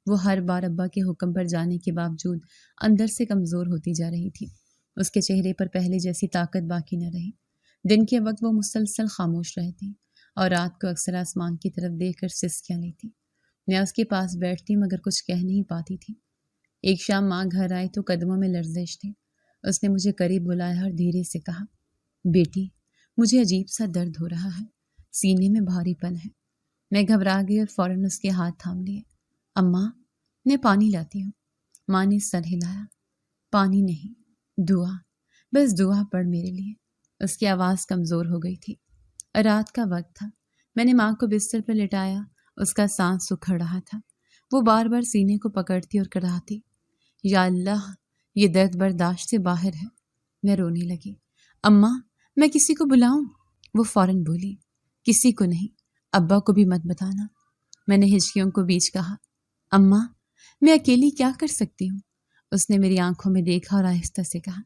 وہ ہر بار ابا کے حکم پر جانے کے باوجود اندر سے کمزور ہوتی جا رہی تھی۔ اس کے چہرے پر پہلے جیسی طاقت باقی نہ رہی۔ دن کے وقت وہ مسلسل خاموش رہتی اور رات کو اکثر آسمان کی طرف دیکھ کر سسکیاں لیتی۔ میں اس کے پاس بیٹھتی مگر کچھ کہہ نہیں پاتی تھی۔ ایک شام ماں گھر آئی تو قدموں میں لرزش تھی۔ اس نے مجھے قریب بلایا اور دھیرے سے کہا، بیٹی مجھے عجیب سا درد ہو رہا ہے، سینے میں بھاری پن ہے۔ میں گھبرا گئی اور فوراً اس کے ہاتھ تھام لیے۔ اماں میں پانی لاتی ہوں۔ ماں نے سر ہلایا۔ پانی نہیں، دعا، بس دعا پڑھ میرے لیے۔ اس کی آواز کمزور ہو گئی تھی۔ رات کا وقت تھا۔ میں نے ماں کو بستر پر لٹایا۔ اس کا سانس سکھڑ رہا تھا۔ وہ بار بار سینے کو پکڑتی اور کڑھاتی، یا اللہ یہ درد برداشت سے باہر ہے۔ میں رونے لگی۔ اماں میں کسی کو بلاؤں؟ وہ فوراً بولی، کسی کو نہیں، ابا کو بھی مت بتانا۔ میں نے ہچکیوں کو بیچ کہا، اماں میں اکیلی کیا کر سکتی ہوں؟ اس نے میری آنکھوں میں دیکھا اور آہستہ سے کہا،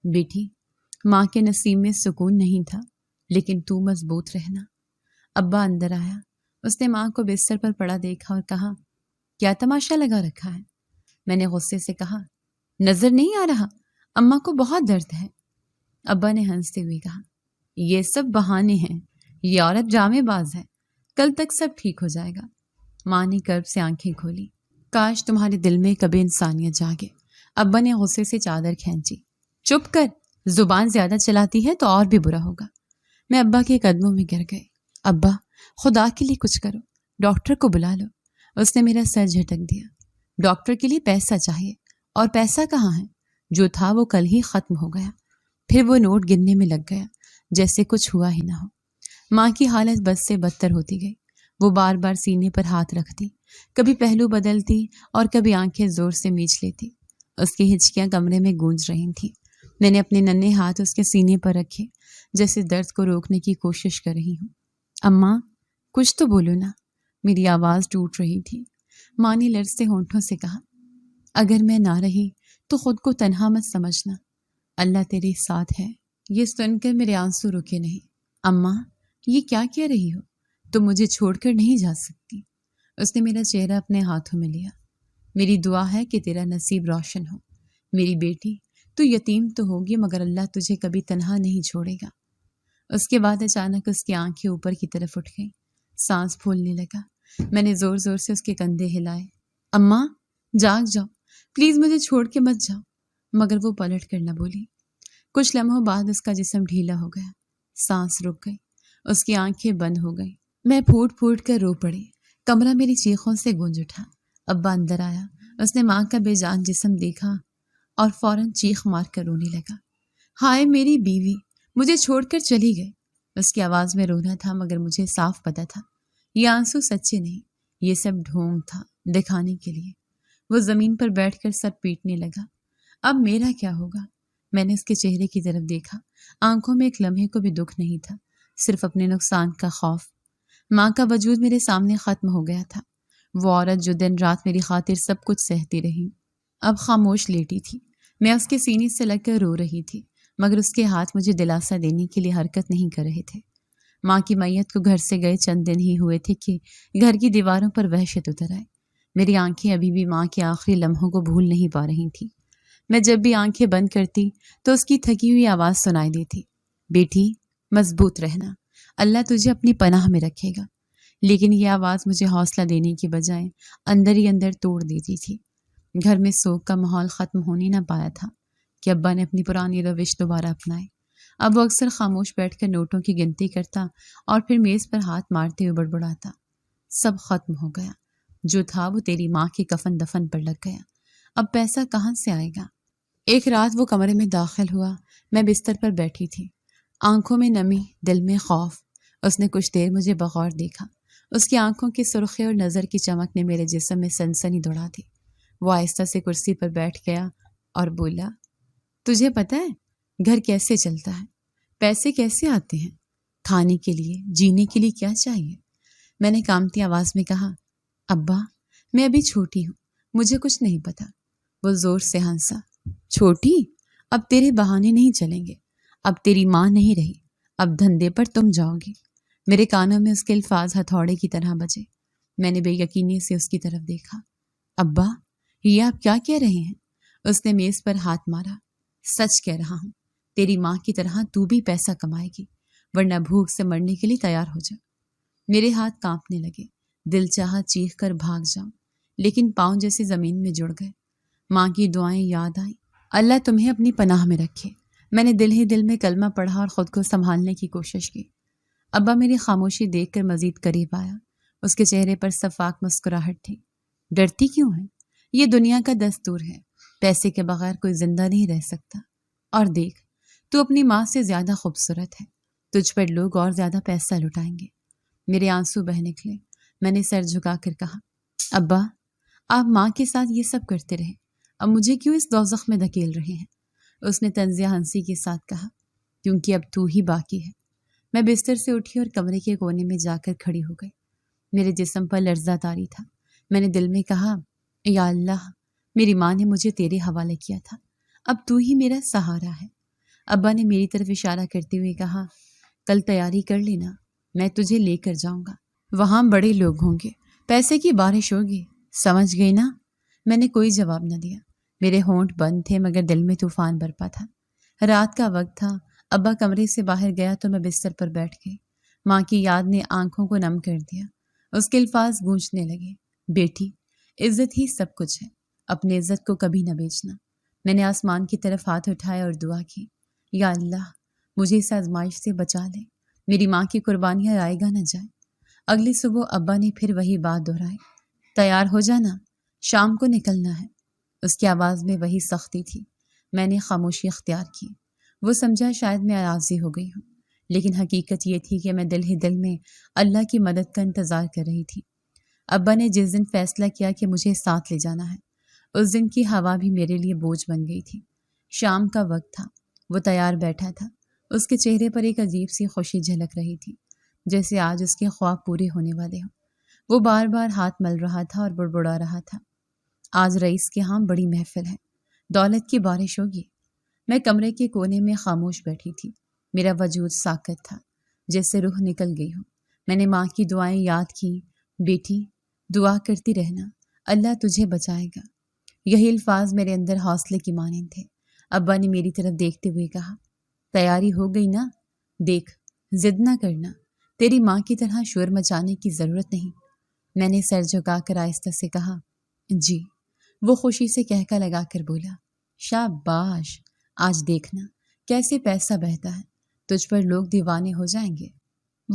بیٹی ماں کے نصیب میں سکون نہیں تھا، لیکن تو مضبوط رہنا۔ ابا اندر آیا۔ اس نے ماں کو بستر پر پڑا دیکھا اور کہا، کیا تماشا لگا رکھا ہے؟ میں نے غصے سے کہا، نظر نہیں آ رہا اماں کو بہت درد ہے۔ ابا نے ہنستے ہوئے کہا، یہ سب بہانے ہیں، یہ عورت ڈرامے باز ہے، کل تک سب ٹھیک ہو جائے گا۔ ماں نے کرب سے آنکھیں کھولی۔ کاش تمہارے دل میں کبھی انسانیت جاگے۔ ابا نے غصے سے چادر کھینچی۔ چپ کر، زبان زیادہ چلاتی ہے تو اور بھی برا ہوگا۔ میں ابا کے قدموں میں گر گئی۔ ابا خدا کے لیے کچھ کرو، ڈاکٹر کو بلا لو۔ اس نے میرا سر جھٹک دیا۔ ڈاکٹر کے لیے پیسہ چاہیے، اور پیسہ کہاں ہے؟ جو تھا وہ کل ہی ختم ہو گیا۔ پھر وہ نوٹ گننے میں لگ گیا جیسے کچھ ہوا ہی نہ ہو۔ ماں کی حالت بد سے بدتر ہوتی گئی۔ وہ بار بار سینے پر ہاتھ رکھتی، کبھی پہلو بدلتی اور کبھی آنکھیں زور سے میچ لیتی۔ اس کی ہچکیاں کمرے میں گونج رہی تھیں۔ میں نے اپنے ننھے ہاتھ اس کے سینے پر رکھے، جیسے درد کو روکنے کی کوشش کر رہی ہوں۔ اماں کچھ تو بولو نا۔ میری آواز ٹوٹ رہی تھی۔ ماں نے لرزتے ہونٹوں سے کہا، اگر میں نہ رہی تو خود کو تنہا مت سمجھنا، اللہ تیرے ساتھ ہے۔ یہ سن کر میرے آنسو رکے نہیں۔ اماں یہ کیا کہہ رہی ہو؟ تم مجھے چھوڑ کر نہیں جا سکتی۔ اس نے میرا چہرہ اپنے ہاتھوں میں لیا۔ میری دعا ہے کہ تیرا نصیب روشن ہو میری بیٹی۔ تو یتیم تو ہوگی مگر اللہ تجھے کبھی تنہا نہیں چھوڑے گا۔ اس کے بعد اچانک اس کی آنکھیں اوپر کی طرف اٹھ گئیں، سانس پھولنے لگا۔ میں نے زور زور سے اس کے کندھے ہلائے۔ اماں جاگ جاؤ، پلیز مجھے چھوڑ کے مت جاؤ۔ مگر وہ پلٹ کر نہ بولی۔ کچھ لمحوں بعد اس کا جسم ڈھیلا ہو گیا، سانس رک گئی، اس کی آنکھیں بند ہو گئی۔ میں پھوٹ پھوٹ کر رو پڑی۔ کمرہ میری چیخوں سے گونج اٹھا۔ ابا اندر آیا۔ اس نے ماں کا بے جان جسم دیکھا اور فوراً چیخ مار کر رونے لگا۔ ہائے میری بیوی، مجھے چھوڑ کر چلی گئی۔ اس کی آواز میں رونا تھا مگر مجھے صاف پتہ تھا یہ آنسو سچے نہیں، یہ سب ڈھونگ تھا دکھانے کے لیے۔ وہ زمین پر بیٹھ کر سر پیٹنے لگا۔ اب میرا کیا ہوگا؟ میں نے اس کے چہرے کی طرف دیکھا۔ آنکھوں میں ایک لمحے کو بھی دکھ نہیں تھا، صرف اپنے نقصان کا خوف۔ ماں کا وجود میرے سامنے ختم ہو گیا تھا، وہ عورت جو دن رات میری خاطر سب کچھ سہتی رہی، اب خاموش لیٹی تھی۔ میں اس کے سینے سے لگ کر رو رہی تھی مگر اس کے ہاتھ مجھے دلاسا دینے کے لیے حرکت نہیں کر رہے تھے۔ ماں کی میت کو گھر سے گئے چند دن ہی ہوئے تھے کہ گھر کی دیواروں پر وحشت اتر آئے۔ میری آنکھیں ابھی بھی ماں کے آخری لمحوں کو بھول نہیں پا رہی تھیں۔ میں جب بھی آنکھیں بند کرتی تو اس کی تھکی ہوئی آواز سنائی دیتی، بیٹی مضبوط رہنا، اللہ تجھے اپنی پناہ میں رکھے گا۔ لیکن یہ آواز مجھے حوصلہ دینے کی بجائے اندر ہی اندر توڑ دیتی تھی۔ گھر میں سوگ کا ماحول ختم ہونے نہ پایا تھا کہ ابا نے اپنی پرانی روش دوبارہ اپنائی۔ اب وہ اکثر خاموش بیٹھ کر نوٹوں کی گنتی کرتا اور پھر میز پر ہاتھ مارتے ہوئے بڑبڑاتا، سب ختم ہو گیا، جو تھا وہ تیری ماں کے کفن دفن پر لگ گیا، اب پیسہ کہاں سے آئے گا؟ ایک رات وہ کمرے میں داخل ہوا۔ میں بستر پر بیٹھی تھی، آنکھوں میں نمی، دل میں خوف۔ اس نے کچھ دیر مجھے بغور دیکھا۔ اس کی آنکھوں کی سرخی اور نظر کی چمک نے میرے جسم میں سنسنی دوڑا دی۔ وہ آہستہ سے کرسی پر بیٹھ گیا اور بولا، تجھے پتہ ہے گھر کیسے چلتا ہے؟ پیسے کیسے آتے ہیں؟ کھانے کے لیے، جینے کے لیے کیا چاہیے؟ میں نے کامتی آواز میں کہا، ابا میں ابھی چھوٹی ہوں مجھے کچھ نہیں پتا، وہ زور سے ہنسا۔ چھوٹی، اب تیرے بہانے نہیں چلیں گے، اب تیری ماں نہیں رہی، اب دھندے پر تم جاؤ گی۔ میرے کانوں میں اس کے الفاظ ہتھوڑے کی طرح بجے۔ میں نے بے یقینی سے اس کی طرف دیکھا۔ ابا، یہ آپ کیا کہہ رہے ہیں؟ اس نے میز پر ہاتھ مارا۔ سچ کہہ رہا ہوں، تیری ماں کی طرح تو بھی پیسہ کمائے گی، ورنہ بھوک سے مرنے کے لیے تیار ہو جا۔ میرے ہاتھ کانپنے لگے، دل چاہا چیخ کر بھاگ جاؤں، لیکن پاؤں جیسے زمین میں جڑ گئے۔ ماں کی دعائیں یاد آئیں، اللہ تمہیں اپنی پناہ میں رکھے۔ میں نے دل ہی دل میں کلمہ پڑھا اور خود کو سنبھالنے کی کوشش کی۔ ابا میری خاموشی دیکھ کر مزید قریب آیا۔ اس کے چہرے پر شفاف مسکراہٹ تھی۔ ڈرتی کیوں ہے؟ یہ دنیا کا دستور ہے، پیسے کے بغیر کوئی زندہ نہیں رہ سکتا۔ اور دیکھ، تو اپنی ماں سے زیادہ خوبصورت ہے، تجھ پر لوگ اور زیادہ پیسہ لٹائیں گے۔ میرے آنسو بہہ نکلے۔ میں نے سر جھکا کر کہا، ابا، آپ ماں کے ساتھ یہ سب کرتے رہے، اب مجھے کیوں اس دوزخ میں دھکیل رہے ہیں؟ اس نے طنزیہ ہنسی کے ساتھ کہا، کیونکہ اب تو ہی باقی ہے۔ میں بستر سے اٹھی اور کمرے کے کونے میں جا کر کھڑی ہو گئی۔ میرے جسم پر لرزہ طاری تھا۔ میں نے دل میں کہا، یا اللہ، میری ماں نے مجھے تیرے حوالے کیا تھا، اب تو ہی میرا سہارا ہے۔ ابا نے میری طرف اشارہ کرتے ہوئے کہا، کل تیاری کر لینا، میں تجھے لے کر جاؤں گا۔ وہاں بڑے لوگ ہوں گے، پیسے کی بارش ہوگی، سمجھ گئی نا؟ میں نے کوئی جواب نہ دیا۔ میرے ہونٹ بند تھے مگر دل میں طوفان برپا تھا۔ رات کا وقت تھا۔ ابا کمرے سے باہر گیا تو میں بستر پر بیٹھ گئی۔ ماں کی یاد نے آنکھوں کو نم کر دیا۔ اس کے الفاظ گونجنے لگے، بیٹی، عزت ہی سب کچھ ہے، اپنی عزت کو کبھی نہ بیچنا۔ میں نے آسمان کی طرف ہاتھ اٹھایا اور دعا کی، یا اللہ، مجھے اس آزمائش سے بچا لے، میری ماں کی قربانیاں رائے گا نہ جائے۔ اگلی صبح ابا نے پھر وہی بات دہرائی، تیار ہو جانا، شام کو نکلنا ہے۔ اس کی آواز میں وہی سختی تھی۔ میں نے خاموشی اختیار کی۔ وہ سمجھا شاید میں راضی ہو گئی ہوں، لیکن حقیقت یہ تھی کہ میں دل ہی دل میں اللہ کی مدد کا انتظار کر رہی تھی۔ ابا نے جس دن فیصلہ کیا کہ مجھے ساتھ لے جانا ہے، اس دن کی ہوا بھی میرے لیے بوجھ بن گئی تھی۔ شام کا وقت تھا، وہ تیار بیٹھا تھا۔ اس کے چہرے پر ایک عجیب سی خوشی جھلک رہی تھی، جیسے آج اس کے خواب پورے ہونے والے ہوں۔ وہ بار بار ہاتھ مل رہا تھا اور بڑبڑا رہا تھا، آج رئیس کے ہاں بڑی محفل ہے، دولت کی بارش ہوگی۔ میں کمرے کے کونے میں خاموش بیٹھی تھی۔ میرا وجود ساکت تھا، جیسے روح نکل گئی ہو۔ میں نے ماں کی دعائیں یاد کی، بیٹی، دعا کرتی رہنا، اللہ تجھے بچائے گا۔ یہی الفاظ میرے اندر حوصلے کی مانند تھے۔ ابا نے میری طرف دیکھتے ہوئے کہا، تیاری ہو گئی نا؟ دیکھ، ضد نہ کرنا، تیری ماں کی طرح شور مچانے کی ضرورت نہیں۔ میں نے سر جھکا کر آہستہ سے کہا، جی۔ وہ خوشی سے کہکا لگا کر بولا، شاباش، آج دیکھنا کیسے پیسہ بہتا ہے، تجھ پر لوگ دیوانے ہو جائیں گے۔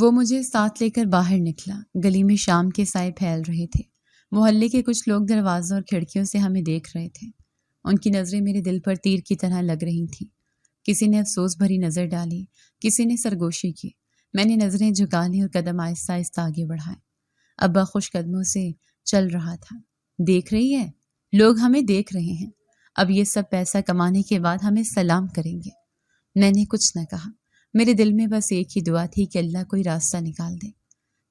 وہ مجھے ساتھ لے کر باہر نکلا۔ گلی میں شام کے سائے پھیل رہے تھے۔ محلے کے کچھ لوگ دروازوں اور کھڑکیوں سے ہمیں دیکھ رہے تھے۔ ان کی نظریں میرے دل پر تیر کی طرح لگ رہی تھیں۔ کسی نے افسوس بھری نظر ڈالی، کسی نے سرگوشی کی۔ میں نے نظریں جھکا لی اور قدم آہستہ آہستہ آگے بڑھائے۔ ابا خوش قدموں سے چل رہا تھا۔ دیکھ رہی ہے، لوگ ہمیں دیکھ رہے ہیں، اب یہ سب پیسہ کمانے کے بعد ہمیں سلام کریں گے۔ میں نے کچھ نہ کہا، میرے دل میں بس ایک ہی دعا تھی کہ اللہ کوئی راستہ نکال دے۔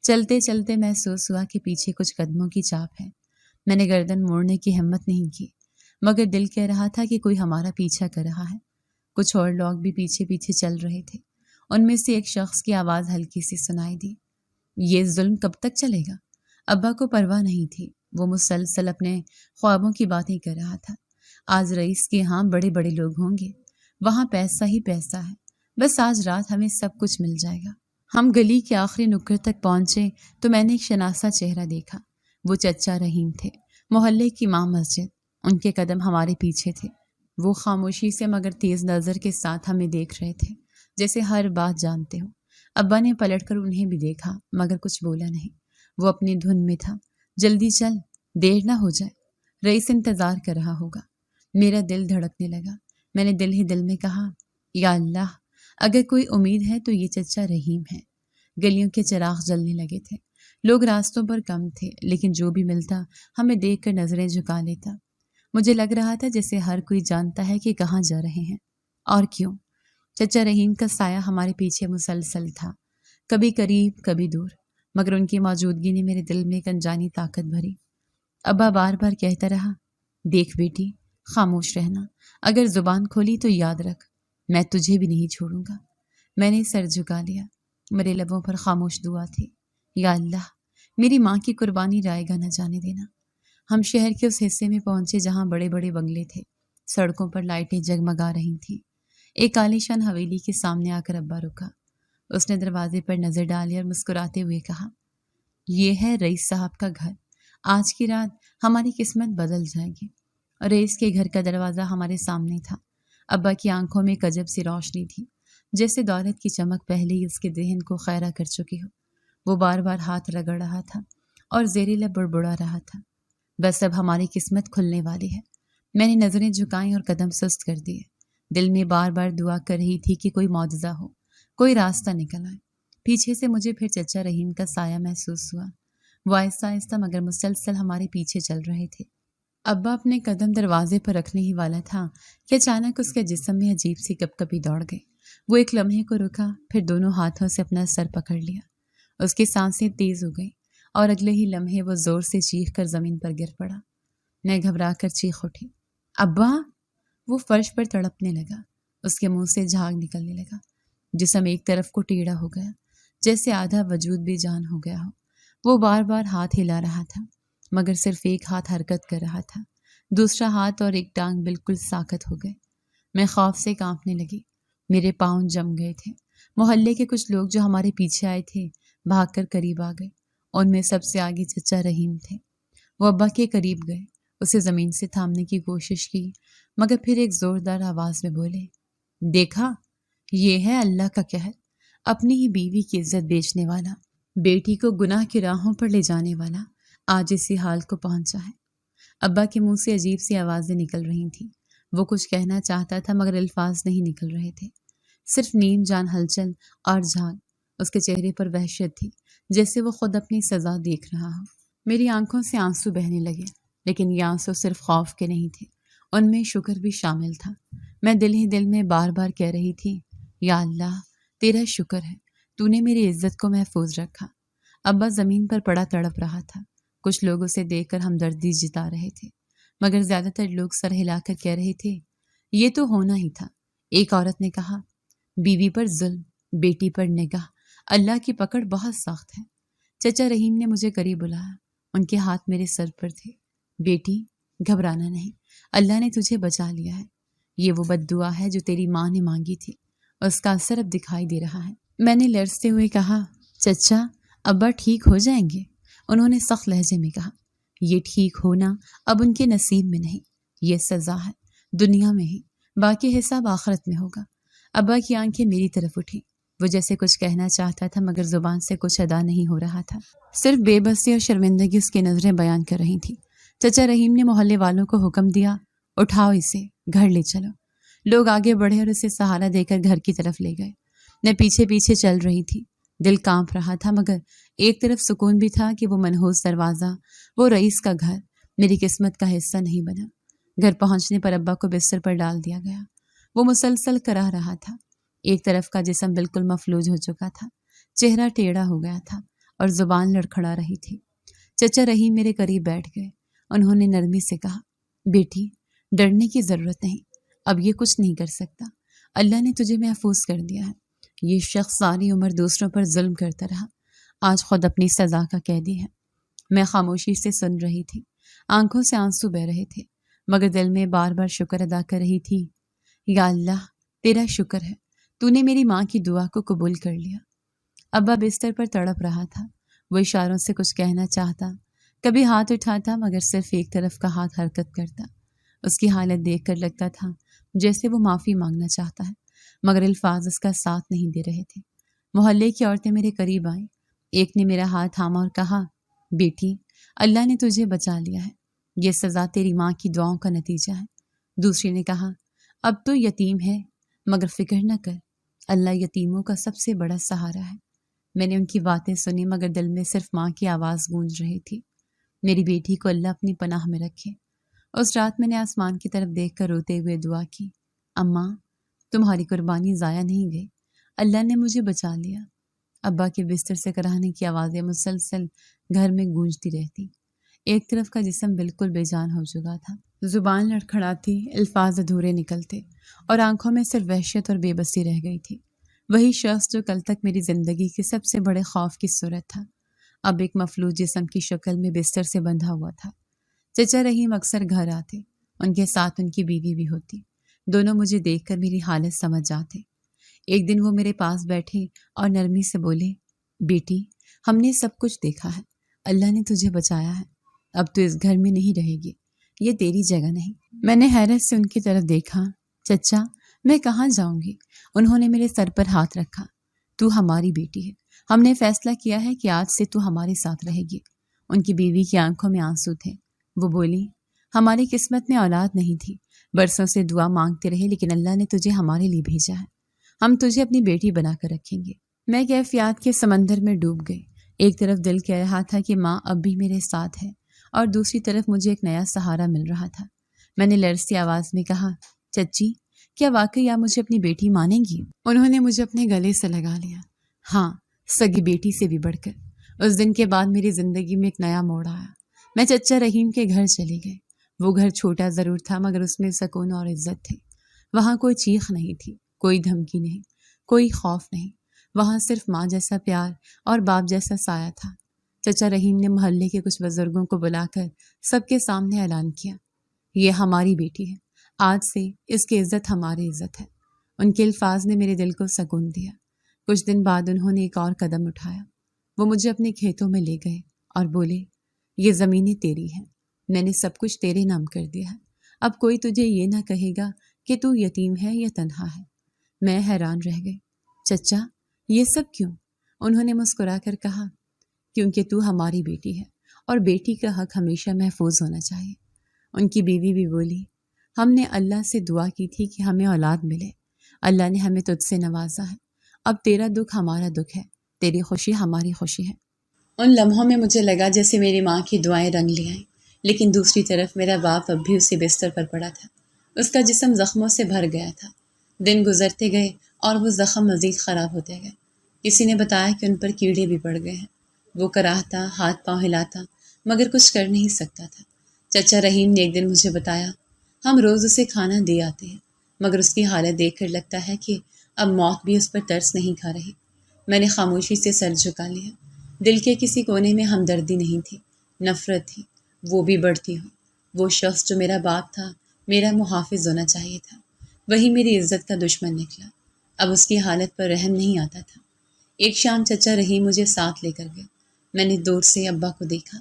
چلتے چلتے محسوس ہوا کہ پیچھے کچھ قدموں کی چاپ ہے۔ میں نے گردن موڑنے کی ہمت نہیں کی، مگر دل کہہ رہا تھا کہ کوئی ہمارا پیچھا کر رہا ہے۔ کچھ اور لوگ بھی پیچھے پیچھے چل رہے تھے۔ ان میں سے ایک شخص کی آواز ہلکی سی سنائی دی، یہ ظلم کب تک چلے گا؟ ابا کو پرواہ نہیں تھی، وہ مسلسل اپنے خوابوں کی باتیں کر رہا تھا۔ آج رئیس کے ہاں بڑے بڑے لوگ ہوں گے، وہاں پیسہ ہی پیسہ ہے، بس آج رات ہمیں سب کچھ مل جائے گا۔ ہم گلی کے آخری نکڑ تک پہنچے تو میں نے ایک شناسا چہرہ دیکھا۔ وہ چچا رحیم تھے، محلے کی ماں مسجد۔ ان کے قدم ہمارے پیچھے تھے۔ وہ خاموشی سے مگر تیز نظر کے ساتھ ہمیں دیکھ رہے تھے، جیسے ہر بات جانتے ہو۔ ابا نے پلٹ کر انہیں بھی دیکھا مگر کچھ بولا نہیں۔ وہ اپنی دھن میں تھا۔ جلدی چل، دیر نہ ہو جائے، رئیس انتظار کر رہا ہوگا۔ میرا دل دھڑکنے لگا۔ میں نے دل ہی دل میں کہا، یا اللہ، اگر کوئی امید ہے تو یہ چچا رحیم ہے۔ گلیوں کے چراغ جلنے لگے تھے، لوگ راستوں پر کم تھے، لیکن جو بھی ملتا ہمیں دیکھ کر نظریں جھکا لیتا۔ مجھے لگ رہا تھا جیسے ہر کوئی جانتا ہے کہ کہاں جا رہے ہیں۔ اور کیوں، چچا رحیم کا سایہ ہمارے پیچھے مسلسل تھا، کبھی قریب کبھی دور، مگر ان کی موجودگی نے میرے دل میں ایک انجانی طاقت بھری۔ ابا بار بار کہتا رہا، دیکھ بیٹی، خاموش رہنا، اگر زبان کھولی تو یاد رکھ میں تجھے بھی نہیں چھوڑوں گا۔ میں نے سر جھکا لیا، میرے لبوں پر خاموش دعا تھی، یا اللہ میری ماں کی قربانی رائے گا نہ جانے دینا۔ ہم شہر کے اس حصے میں پہنچے جہاں بڑے بڑے بنگلے تھے، سڑکوں پر لائٹیں جگمگا رہی تھیں۔ ایک عالیشان حویلی کے سامنے آ کر ابا رکا۔ اس نے دروازے پر نظر ڈالی اور مسکراتے ہوئے کہا، یہ ہے رئیس صاحب کا گھر، آج کی رات ہماری قسمت بدل جائے گی۔ رئیس کے گھر کا دروازہ ہمارے سامنے تھا۔ ابا کی آنکھوں میں ایک عجب سی روشنی تھی، جیسے دولت کی چمک پہلے ہی اس کے ذہن کو خیرہ کر چکی ہو۔ وہ بار بار ہاتھ رگڑ رہا تھا اور زیر لب بڑبڑا رہا تھا، بس اب ہماری قسمت کھلنے والی ہے۔ میں نے نظریں جھکائیں اور قدم سست کر دیے، دل میں بار بار دعا کر رہی تھی کہ کوئی معجزہ ہو، کوئی راستہ نکل آئے۔ پیچھے سے مجھے پھر چچا رحیم کا سایہ محسوس ہوا۔ وہ آہستہ آہستہ مگر مسلسل ہمارے پیچھے چل رہے تھے۔ ابا اپنے قدم دروازے پر رکھنے ہی والا تھا کہ اچانک اس کے جسم میں عجیب سی کپ کپی دوڑ گئی۔ وہ ایک لمحے کو رکا، پھر دونوں ہاتھوں سے اپنا سر پکڑ لیا۔ اس کی سانسیں تیز ہو گئیں اور اگلے ہی لمحے وہ زور سے چیخ کر زمین پر گر پڑا۔ میں گھبرا کر چیخ اٹھی، ابا! وہ فرش پر تڑپنے لگا، اس کے منہ سے جھاگ نکلنے لگا، جسم ایک طرف کو ٹیڑھا ہو گیا، جیسے آدھا وجود بے جان ہو گیا ہو۔ وہ بار بار ہاتھ ہلا رہا تھا، مگر صرف ایک ہاتھ حرکت کر رہا تھا، دوسرا ہاتھ اور ایک ٹانگ بالکل ساکت ہو گئے۔ میں خوف سے کانپنے لگی، میرے پاؤں جم گئے تھے۔ محلے کے کچھ لوگ جو ہمارے پیچھے آئے تھے بھاگ کر قریب آ گئے، ان میں سب سے آگے چچا رحیم تھے۔ وہ ابا کے قریب گئے، اسے زمین سے تھامنے کی کوشش کی، مگر پھر ایک زوردار آواز میں بولے، دیکھا، یہ ہے اللہ کا قہر، اپنی ہی بیوی کی عزت بیچنے والا، بیٹی کو گناہ کی راہوں پر لے جانے والا آج اسی حال کو پہنچا ہے۔ ابا کے منہ سے عجیب سی آوازیں نکل رہی تھیں۔ وہ کچھ کہنا چاہتا تھا مگر الفاظ نہیں نکل رہے تھے، صرف نیم جان ہلچل اور جھاگ۔ اس کے چہرے پر وحشت تھی، جیسے وہ خود اپنی سزا دیکھ رہا ہو۔ میری آنکھوں سے آنسو بہنے لگے، لیکن یہ آنسو صرف خوف کے نہیں تھے، ان میں شکر بھی شامل تھا۔ میں دل ہی دل میں بار بار کہہ رہی تھی، یا اللہ تیرا شکر ہے، تو نے میری عزت کو محفوظ رکھا۔ ابا زمین پر پڑا تڑپ رہا تھا، کچھ لوگ اسے دیکھ کر ہمدردی جتا رہے تھے، مگر زیادہ تر لوگ سر ہلا کر کہہ رہے تھے، یہ تو ہونا ہی تھا۔ ایک عورت نے کہا، بیوی پر ظلم، بیٹی پر نگاہ، اللہ کی پکڑ بہت سخت ہے۔ چچا رحیم نے مجھے قریب بلایا، ان کے ہاتھ میرے سر پر تھے۔ بیٹی، گھبرانا نہیں، اللہ نے تجھے بچا لیا ہے۔ یہ وہ بد دعا ہے جو تیری ماں نے مانگی تھی، اس کا اثر اب دکھائی دے رہا ہے۔ میں نے لرزتے ہوئے کہا، چچا ابا ٹھیک ہو جائیں گے؟ انہوں نے سخت لہجے میں کہا، یہ ٹھیک ہونا اب ان کے نصیب میں نہیں، یہ سزا ہے دنیا میں ہی، باقی حساب آخرت میں ہوگا۔ ابا کی آنکھیں میری طرف اٹھی، وہ جیسے کچھ کہنا چاہتا تھا مگر زبان سے کچھ ادا نہیں ہو رہا تھا، صرف بے بسی اور شرمندگی اس کی نظریں بیان کر رہی تھیں۔ چچا رحیم نے محلے والوں کو حکم دیا، اٹھاؤ اسے، گھر لے چلو۔ لوگ آگے بڑھے اور اسے سہارا دے کر گھر کی طرف لے گئے۔ میں پیچھے پیچھے چل رہی تھی، دل کانپ رہا تھا، مگر ایک طرف سکون بھی تھا کہ وہ منحوس دروازہ، وہ رئیس کا گھر میری قسمت کا حصہ نہیں بنا۔ گھر پہنچنے پر ابا کو بستر پر ڈال دیا گیا۔ وہ مسلسل کراہ رہا تھا، ایک طرف کا جسم بالکل مفلوج ہو چکا تھا، چہرہ ٹیڑھا ہو گیا تھا اور زبان لڑکھڑا رہی تھی۔ چچا رحیم میرے قریب بیٹھ گئے، انہوں نے نرمی سے کہا، بیٹی ڈرنے کی ضرورت نہیں، اب یہ کچھ نہیں کر سکتا، اللہ نے تجھے محفوظ کر دیا ہے۔ یہ شخص ساری عمر دوسروں پر ظلم کرتا رہا، آج خود اپنی سزا کا قیدی ہے۔ میں خاموشی سے سن رہی تھی، آنکھوں سے آنسو بہ رہے تھے، مگر دل میں بار بار شکر ادا کر رہی تھی، یا اللہ تیرا شکر ہے، تو نے میری ماں کی دعا کو قبول کر لیا۔ ابا بستر پر تڑپ رہا تھا، وہ اشاروں سے کچھ کہنا چاہتا، کبھی ہاتھ اٹھاتا مگر صرف ایک طرف کا ہاتھ حرکت کرتا۔ اس کی حالت دیکھ کر لگتا تھا جیسے وہ معافی مانگنا چاہتا ہے، مگر الفاظ اس کا ساتھ نہیں دے رہے تھے۔ محلے کی عورتیں میرے قریب آئیں، ایک نے میرا ہاتھ تھاما اور کہا، بیٹی اللہ نے تجھے بچا لیا ہے، یہ سزا تیری ماں کی دعاؤں کا نتیجہ ہے۔ دوسری نے کہا، اب تو یتیم ہے مگر فکر نہ کر، اللہ یتیموں کا سب سے بڑا سہارا ہے۔ میں نے ان کی باتیں سنی مگر دل میں صرف ماں کی آواز گونج رہی تھی، میری بیٹی کو اللہ اپنی پناہ میں رکھے۔ اس رات میں نے آسمان کی طرف دیکھ کر روتے ہوئے دعا کی، اماں تمہاری قربانی ضائع نہیں گئی، اللہ نے مجھے بچا لیا۔ ابا کے بستر سے کراہنے کی آوازیں مسلسل گھر میں گونجتی رہتی، ایک طرف کا جسم بالکل بے جان ہو چکا تھا، زبان لڑکھڑاتی، الفاظ ادھورے نکلتے اور آنکھوں میں صرف وحشت اور بے بسی رہ گئی تھی۔ وہی شخص جو کل تک میری زندگی کے سب سے بڑے خوف کی صورت تھا، اب ایک مفلوج جسم کی شکل میں بستر سے بندھا ہوا تھا۔ چچا رحیم اکثر گھر آتے، ان کے ساتھ ان کی بیوی بھی ہوتی۔ دونوں مجھے دیکھ کر میری حالت سمجھ جاتے۔ ایک دن وہ میرے پاس بیٹھے اور نرمی سے بولے، بیٹی، ہم نے سب کچھ دیکھا ہے، اللہ نے تجھے بچایا ہے، اب تو اس گھر میں نہیں رہے گی، یہ تیری جگہ نہیں۔ میں نے حیرت سے ان کی طرف دیکھا۔ چچا، میں کہاں جاؤں گی؟ انہوں نے میرے سر پر ہاتھ رکھا۔ تو ہماری بیٹی ہے، ہم نے فیصلہ کیا ہے کہ آج سے تو ہمارے ساتھ رہے گی۔ ان کی بیوی کی آنکھوں میں آنسو تھے۔ وہ بولی، ہماری قسمت میں اولاد نہیں تھی، برسوں سے دعا مانگتے رہے، لیکن اللہ نے تجھے ہمارے لیے بھیجا ہے، ہم تجھے اپنی بیٹی بنا کر رکھیں گے۔ میں کیفیات کے سمندر میں ڈوب گئی۔ ایک طرف دل کہہ رہا تھا کہ ماں اب بھی میرے ساتھ ہے، اور دوسری طرف مجھے ایک نیا سہارا مل رہا تھا۔ میں نے لرزتی آواز میں کہا، چچی، کیا واقعی آپ مجھے اپنی بیٹی مانیں گی؟ انہوں نے مجھے اپنے گلے سے لگا لیا۔ ہاں، سگی بیٹی سے بھی بڑھ کر۔ اس دن کے بعد میری زندگی میں ایک نیا موڑ آیا۔ میں چچا رحیم کے گھر چلی گئی۔ وہ گھر چھوٹا ضرور تھا، مگر اس میں سکون اور عزت تھی۔ وہاں کوئی چیخ نہیں تھی، کوئی دھمکی نہیں، کوئی خوف نہیں۔ وہاں صرف ماں جیسا پیار اور باپ جیسا سایہ تھا۔ چچا رحیم نے محلے کے کچھ بزرگوں کو بلا کر سب کے سامنے اعلان کیا، یہ ہماری بیٹی ہے، آج سے اس کی عزت ہماری عزت ہے۔ ان کے الفاظ نے میرے دل کو سکون دیا۔ کچھ دن بعد انہوں نے ایک اور قدم اٹھایا۔ وہ مجھے اپنے کھیتوں میں لے گئے اور بولے، یہ زمینیں تیری ہیں، میں نے سب کچھ تیرے نام کر دیا ہے، اب کوئی تجھے یہ نہ کہے گا کہ تو یتیم ہے یا تنہا ہے۔ میں حیران رہ گئی۔ چچا، یہ سب کیوں؟ انہوں نے مسکرا کر کہا، کیونکہ تو ہماری بیٹی ہے، اور بیٹی کا حق ہمیشہ محفوظ ہونا چاہیے۔ ان کی بیوی بھی بولی، ہم نے اللہ سے دعا کی تھی کہ ہمیں اولاد ملے، اللہ نے ہمیں تجھ سے نوازا ہے، اب تیرا دکھ ہمارا دکھ ہے، تیری خوشی ہماری خوشی ہے۔ ان لمحوں میں مجھے لگا جیسے میری ماں کی دعائیں رنگ لے آئیں، لیکن دوسری طرف میرا باپ اب بھی اسی بستر پر پڑا تھا۔ اس کا جسم زخموں سے بھر گیا تھا۔ دن گزرتے گئے اور وہ زخم مزید خراب ہوتے گئے۔ کسی نے بتایا کہ ان پر کیڑے بھی پڑ گئے ہیں۔ وہ کراہتا، ہاتھ پاؤں ہلاتا، مگر کچھ کر نہیں سکتا تھا۔ چچا رحیم نے ایک دن مجھے بتایا، ہم روز اسے کھانا دے آتے ہیں، مگر اس کی حالت دیکھ کر لگتا ہے کہ اب موت بھی اس پر ترس نہیں کھا رہی۔ میں نے خاموشی سے سر جھکا لیا۔ دل کے کسی کونے میں ہمدردی نہیں تھی، نفرت تھی، وہ بھی بڑھتی ہو۔ وہ شخص جو میرا باپ تھا، میرا محافظ ہونا چاہیے تھا، وہی میری عزت کا دشمن نکلا۔ اب اس کی حالت پر رحم نہیں آتا تھا۔ ایک شام چچا رحیم مجھے ساتھ لے کر گئے۔ میں نے دور سے ابا کو دیکھا۔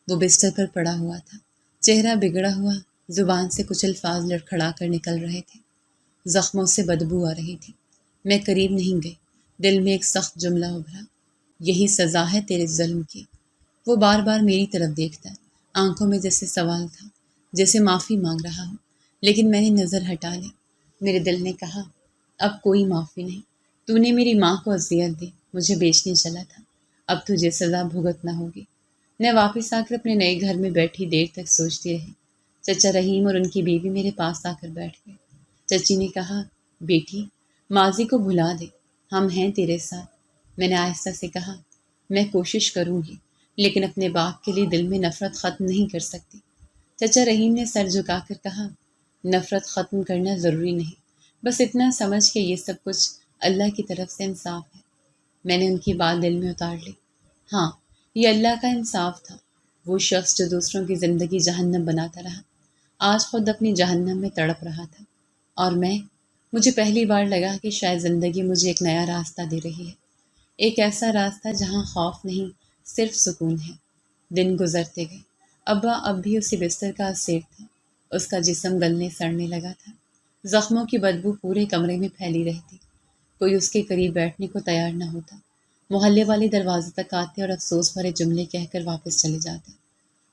وہ بستر پر پڑا ہوا تھا، چہرہ بگڑا ہوا، زبان سے کچھ الفاظ لڑکھڑا کر نکل رہے تھے، زخموں سے بدبو آ رہی تھی۔ میں قریب نہیں گئی۔ دل میں ایک سخت جملہ ابھرا، یہی سزا ہے تیرے ظلم کی۔ وہ بار بار میری طرف دیکھتا، آنکھوں میں جیسے سوال تھا، جیسے معافی مانگ رہا ہو، لیکن میں نے نظر ہٹا لی۔ میرے دل نے کہا، اب کوئی معافی نہیں، تو نے میری ماں کو اذیت دی، مجھے بیچنے چلا تھا، اب تجھے سزا بھگتنا ہوگی۔ میں واپس آ کر اپنے نئے گھر میں بیٹھی دیر تک سوچتی رہی۔ چچا رحیم اور ان کی بیوی میرے پاس آ کر بیٹھ گئے۔ چچی نے کہا، بیٹی، ماضی کو بھلا دے، ہم ہیں تیرے ساتھ۔ میں نے آہستہ سے کہا، میں کوشش کروں گی، لیکن اپنے باپ کے لیے دل میں نفرت ختم نہیں کر سکتی۔ چچا رحیم نے سر جھکا کر کہا، نفرت ختم کرنا ضروری نہیں، بس اتنا سمجھ کہ یہ سب کچھ اللہ کی طرف سے انصاف ہے۔ میں نے ان کی بات دل میں اتار لی۔ ہاں، یہ اللہ کا انصاف تھا۔ وہ شخص جو دوسروں کی زندگی جہنم بناتا رہا، آج خود اپنی جہنم میں تڑپ رہا تھا، اور مجھے پہلی بار لگا کہ شاید زندگی مجھے ایک نیا راستہ دے رہی ہے، ایک ایسا راستہ جہاں خوف نہیں، صرف سکون ہے۔ دن گزرتے گئے۔ ابا اب بھی اسی بستر کا اسیر تھا۔ اس کا جسم گلنے سڑنے لگا تھا، زخموں کی بدبو پورے کمرے میں پھیلی رہتی، کوئی اس کے قریب بیٹھنے کو تیار نہ ہوتا۔ محلے والے دروازے تک آتے اور افسوس بھرے جملے کہہ کر واپس چلے جاتے۔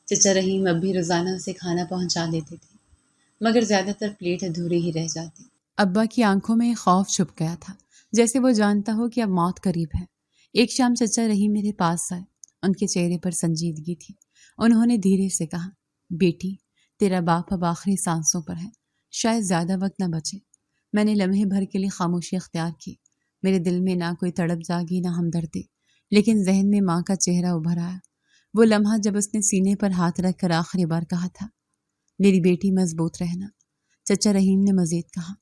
چچا رحیم اب بھی روزانہ اسے کھانا پہنچا دیتے تھے، مگر زیادہ تر پلیٹ ادھوری ہی رہ جاتی۔ ابا کی آنکھوں میں خوف چھپ گیا تھا، جیسے وہ جانتا ہو کہ اب موت قریب ہے۔ ایک شام چچا رحیم میرے پاس آئے، ان کے چہرے پر سنجیدگی تھی۔ انہوں نے دھیرے سے کہا، بیٹی، تیرا باپ اب آخری سانسوں پر ہے، شاید زیادہ وقت نہ بچے۔ میں نے لمحے بھر کے لیے خاموشی اختیار کی۔ میرے دل میں نہ کوئی تڑپ جاگی، نہ ہمدردی، لیکن ذہن میں ماں کا چہرہ ابھر آیا۔ وہ لمحہ جب اس نے سینے پر ہاتھ رکھ کر آخری بار کہا تھا، میری بیٹی مضبوط رہنا۔ چچا رحیم نے مزید کہا،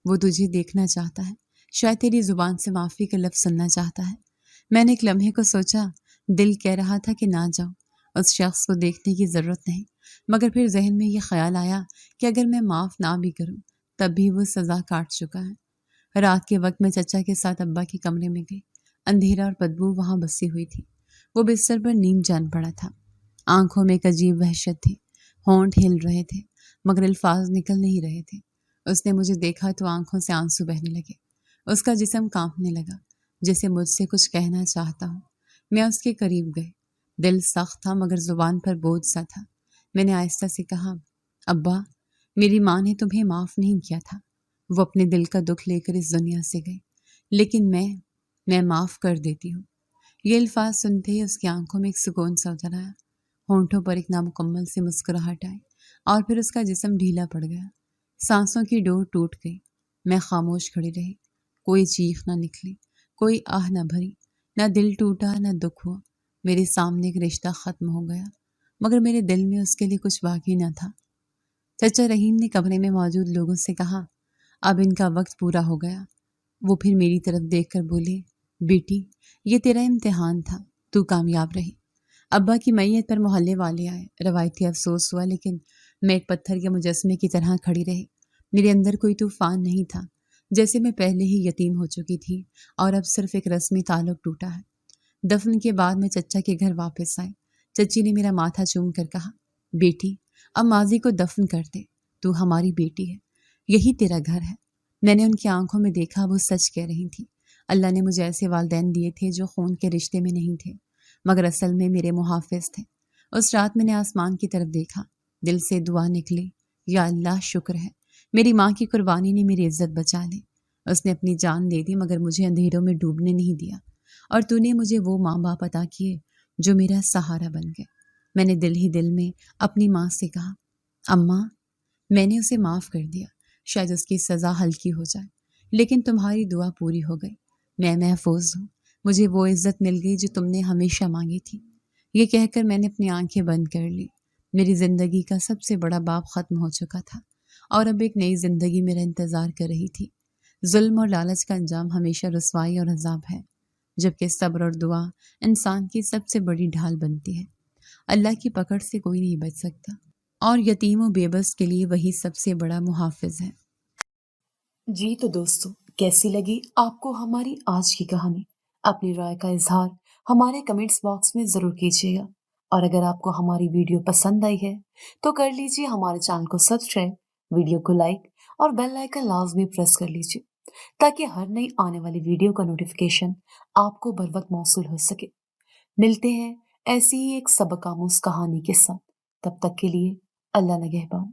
وہ تجھے دیکھنا چاہتا ہے، شاید تیری زبان سے معافی کا لفظ سننا چاہتا ہے۔ میں نے ایک لمحے کو سوچا، دل کہہ رہا تھا کہ نہ جاؤ، اس شخص کو دیکھنے کی ضرورت نہیں، مگر پھر ذہن میں یہ خیال آیا کہ اگر میں معاف نہ بھی کروں تب بھی وہ سزا کاٹ چکا ہے۔ رات کے وقت میں چچا کے ساتھ ابا کے کمرے میں گئی۔ اندھیرا اور بدبو وہاں بسی ہوئی تھی۔ وہ بستر پر نیم جان پڑا تھا۔ آنکھوں میں ایک عجیب وحشت تھی، ہونٹ ہل رہے تھے مگر الفاظ نکل نہیں رہے تھے۔ اس نے مجھے دیکھا تو آنکھوں سے آنسو بہنے لگے۔ اس کا جسم کانپنے لگا جیسے مجھ سے کچھ کہنا چاہتا ہوں۔ میں اس کے قریب گئی۔ دل سخت تھا مگر زبان پر بوجھ سا تھا۔ میں نے آہستہ سے کہا، ابا، میری ماں نے تمہیں معاف نہیں کیا تھا، وہ اپنے دل کا دکھ لے کر اس دنیا سے گئی، لیکن میں معاف کر دیتی ہوں۔ یہ الفاظ سنتے ہی اس کی آنکھوں میں ایک سکون سا اتر آیا، ہونٹوں پر ایک نامکمل سی مسکراہٹ آئی اور پھر اس کا جسم ڈھیلا پڑ گیا۔ سانسوں کی ڈور ٹوٹ گئی۔ میں خاموش کھڑی رہی۔ کوئی چیخ نہ نکلی، کوئی آہ نہ بھری، نہ دل ٹوٹا نہ دکھ ہوا۔ میرے سامنے ایک رشتہ ختم ہو گیا مگر میرے دل میں اس کے لیے کچھ باقی نہ تھا۔ چچا رحیم نے کمرے میں موجود لوگوں سے کہا، اب ان کا وقت پورا ہو گیا۔ وہ پھر میری طرف دیکھ کر بولے، بیٹی، یہ تیرا امتحان تھا، تو کامیاب رہی۔ ابا کی میت پر محلے والے آئے، روایتی افسوس ہوا، لیکن میں ایک پتھر کے مجسمے کی طرح کھڑی رہی۔ میرے اندر کوئی طوفان نہیں تھا، جیسے میں پہلے ہی یتیم ہو چکی تھی اور اب صرف ایک رسمی تعلق ٹوٹا ہے۔ دفن کے بعد میں چچا کے گھر واپس آئی۔ چچی نے میرا ماتھا چوم کر کہا، بیٹی، اب ماضی کو دفن کر دے، تو ہماری بیٹی ہے، یہی تیرا گھر ہے۔ میں نے ان کی آنکھوں میں دیکھا، وہ سچ کہہ رہی تھی۔ اللہ نے مجھے ایسے والدین دیے تھے جو خون کے رشتے میں نہیں تھے مگر اصل میں میرے محافظ تھے۔ اس رات میں نے آسمان کی طرف دیکھا، دل سے دعا نکلی، یا اللہ، شکر ہے میری ماں کی قربانی نے میری عزت بچا لی۔ اس نے اپنی جان دے دی مگر مجھے اندھیروں میں ڈوبنے نہیں دیا، اور تو نے مجھے وہ ماں باپ عطا کیے جو میرا سہارا بن گئے۔ میں نے دل ہی دل میں اپنی ماں سے کہا، اماں، میں نے اسے معاف کر دیا، شاید اس کی سزا ہلکی ہو جائے، لیکن تمہاری دعا پوری ہو گئی، میں محفوظ ہوں، مجھے وہ عزت مل گئی جو تم نے ہمیشہ مانگی تھی۔ یہ کہہ کر میں نے اپنی آنکھیں بند کر لی۔ میری زندگی کا سب سے بڑا باب ختم ہو چکا تھا اور اب ایک نئی زندگی میرا انتظار کر رہی تھی۔ ظلم اور لالچ کا انجام ہمیشہ رسوائی اور عذاب ہے، جبکہ صبر اور دعا انسان کی سب سے بڑی ڈھال بنتی ہے۔ اللہ کی پکڑ سے کوئی نہیں بچ سکتا، اور یتیم و بے بس کے لیے وہی سب سے بڑا محافظ ہے۔ جی تو دوستو، کیسی لگی آپ کو ہماری آج کی کہانی؟ اپنی رائے کا اظہار ہمارے کمنٹس باکس میں ضرور کیجیے گا، اور اگر آپ کو ہماری ویڈیو پسند آئی ہے تو کر لیجیے ہمارے چینل کو سبسکرائب، ویڈیو کو لائک اور بیل آئیکن لازمی پریس کر لیجیے تاکہ ہر نئی آنے والی ویڈیو کا نوٹیفیکیشن آپ کو بر وقت موصول ہو سکے۔ ملتے ہیں ایسی ہی ایک سبق آموز کہانی کے ساتھ، تب تک کے لیے اللہ نگہبان۔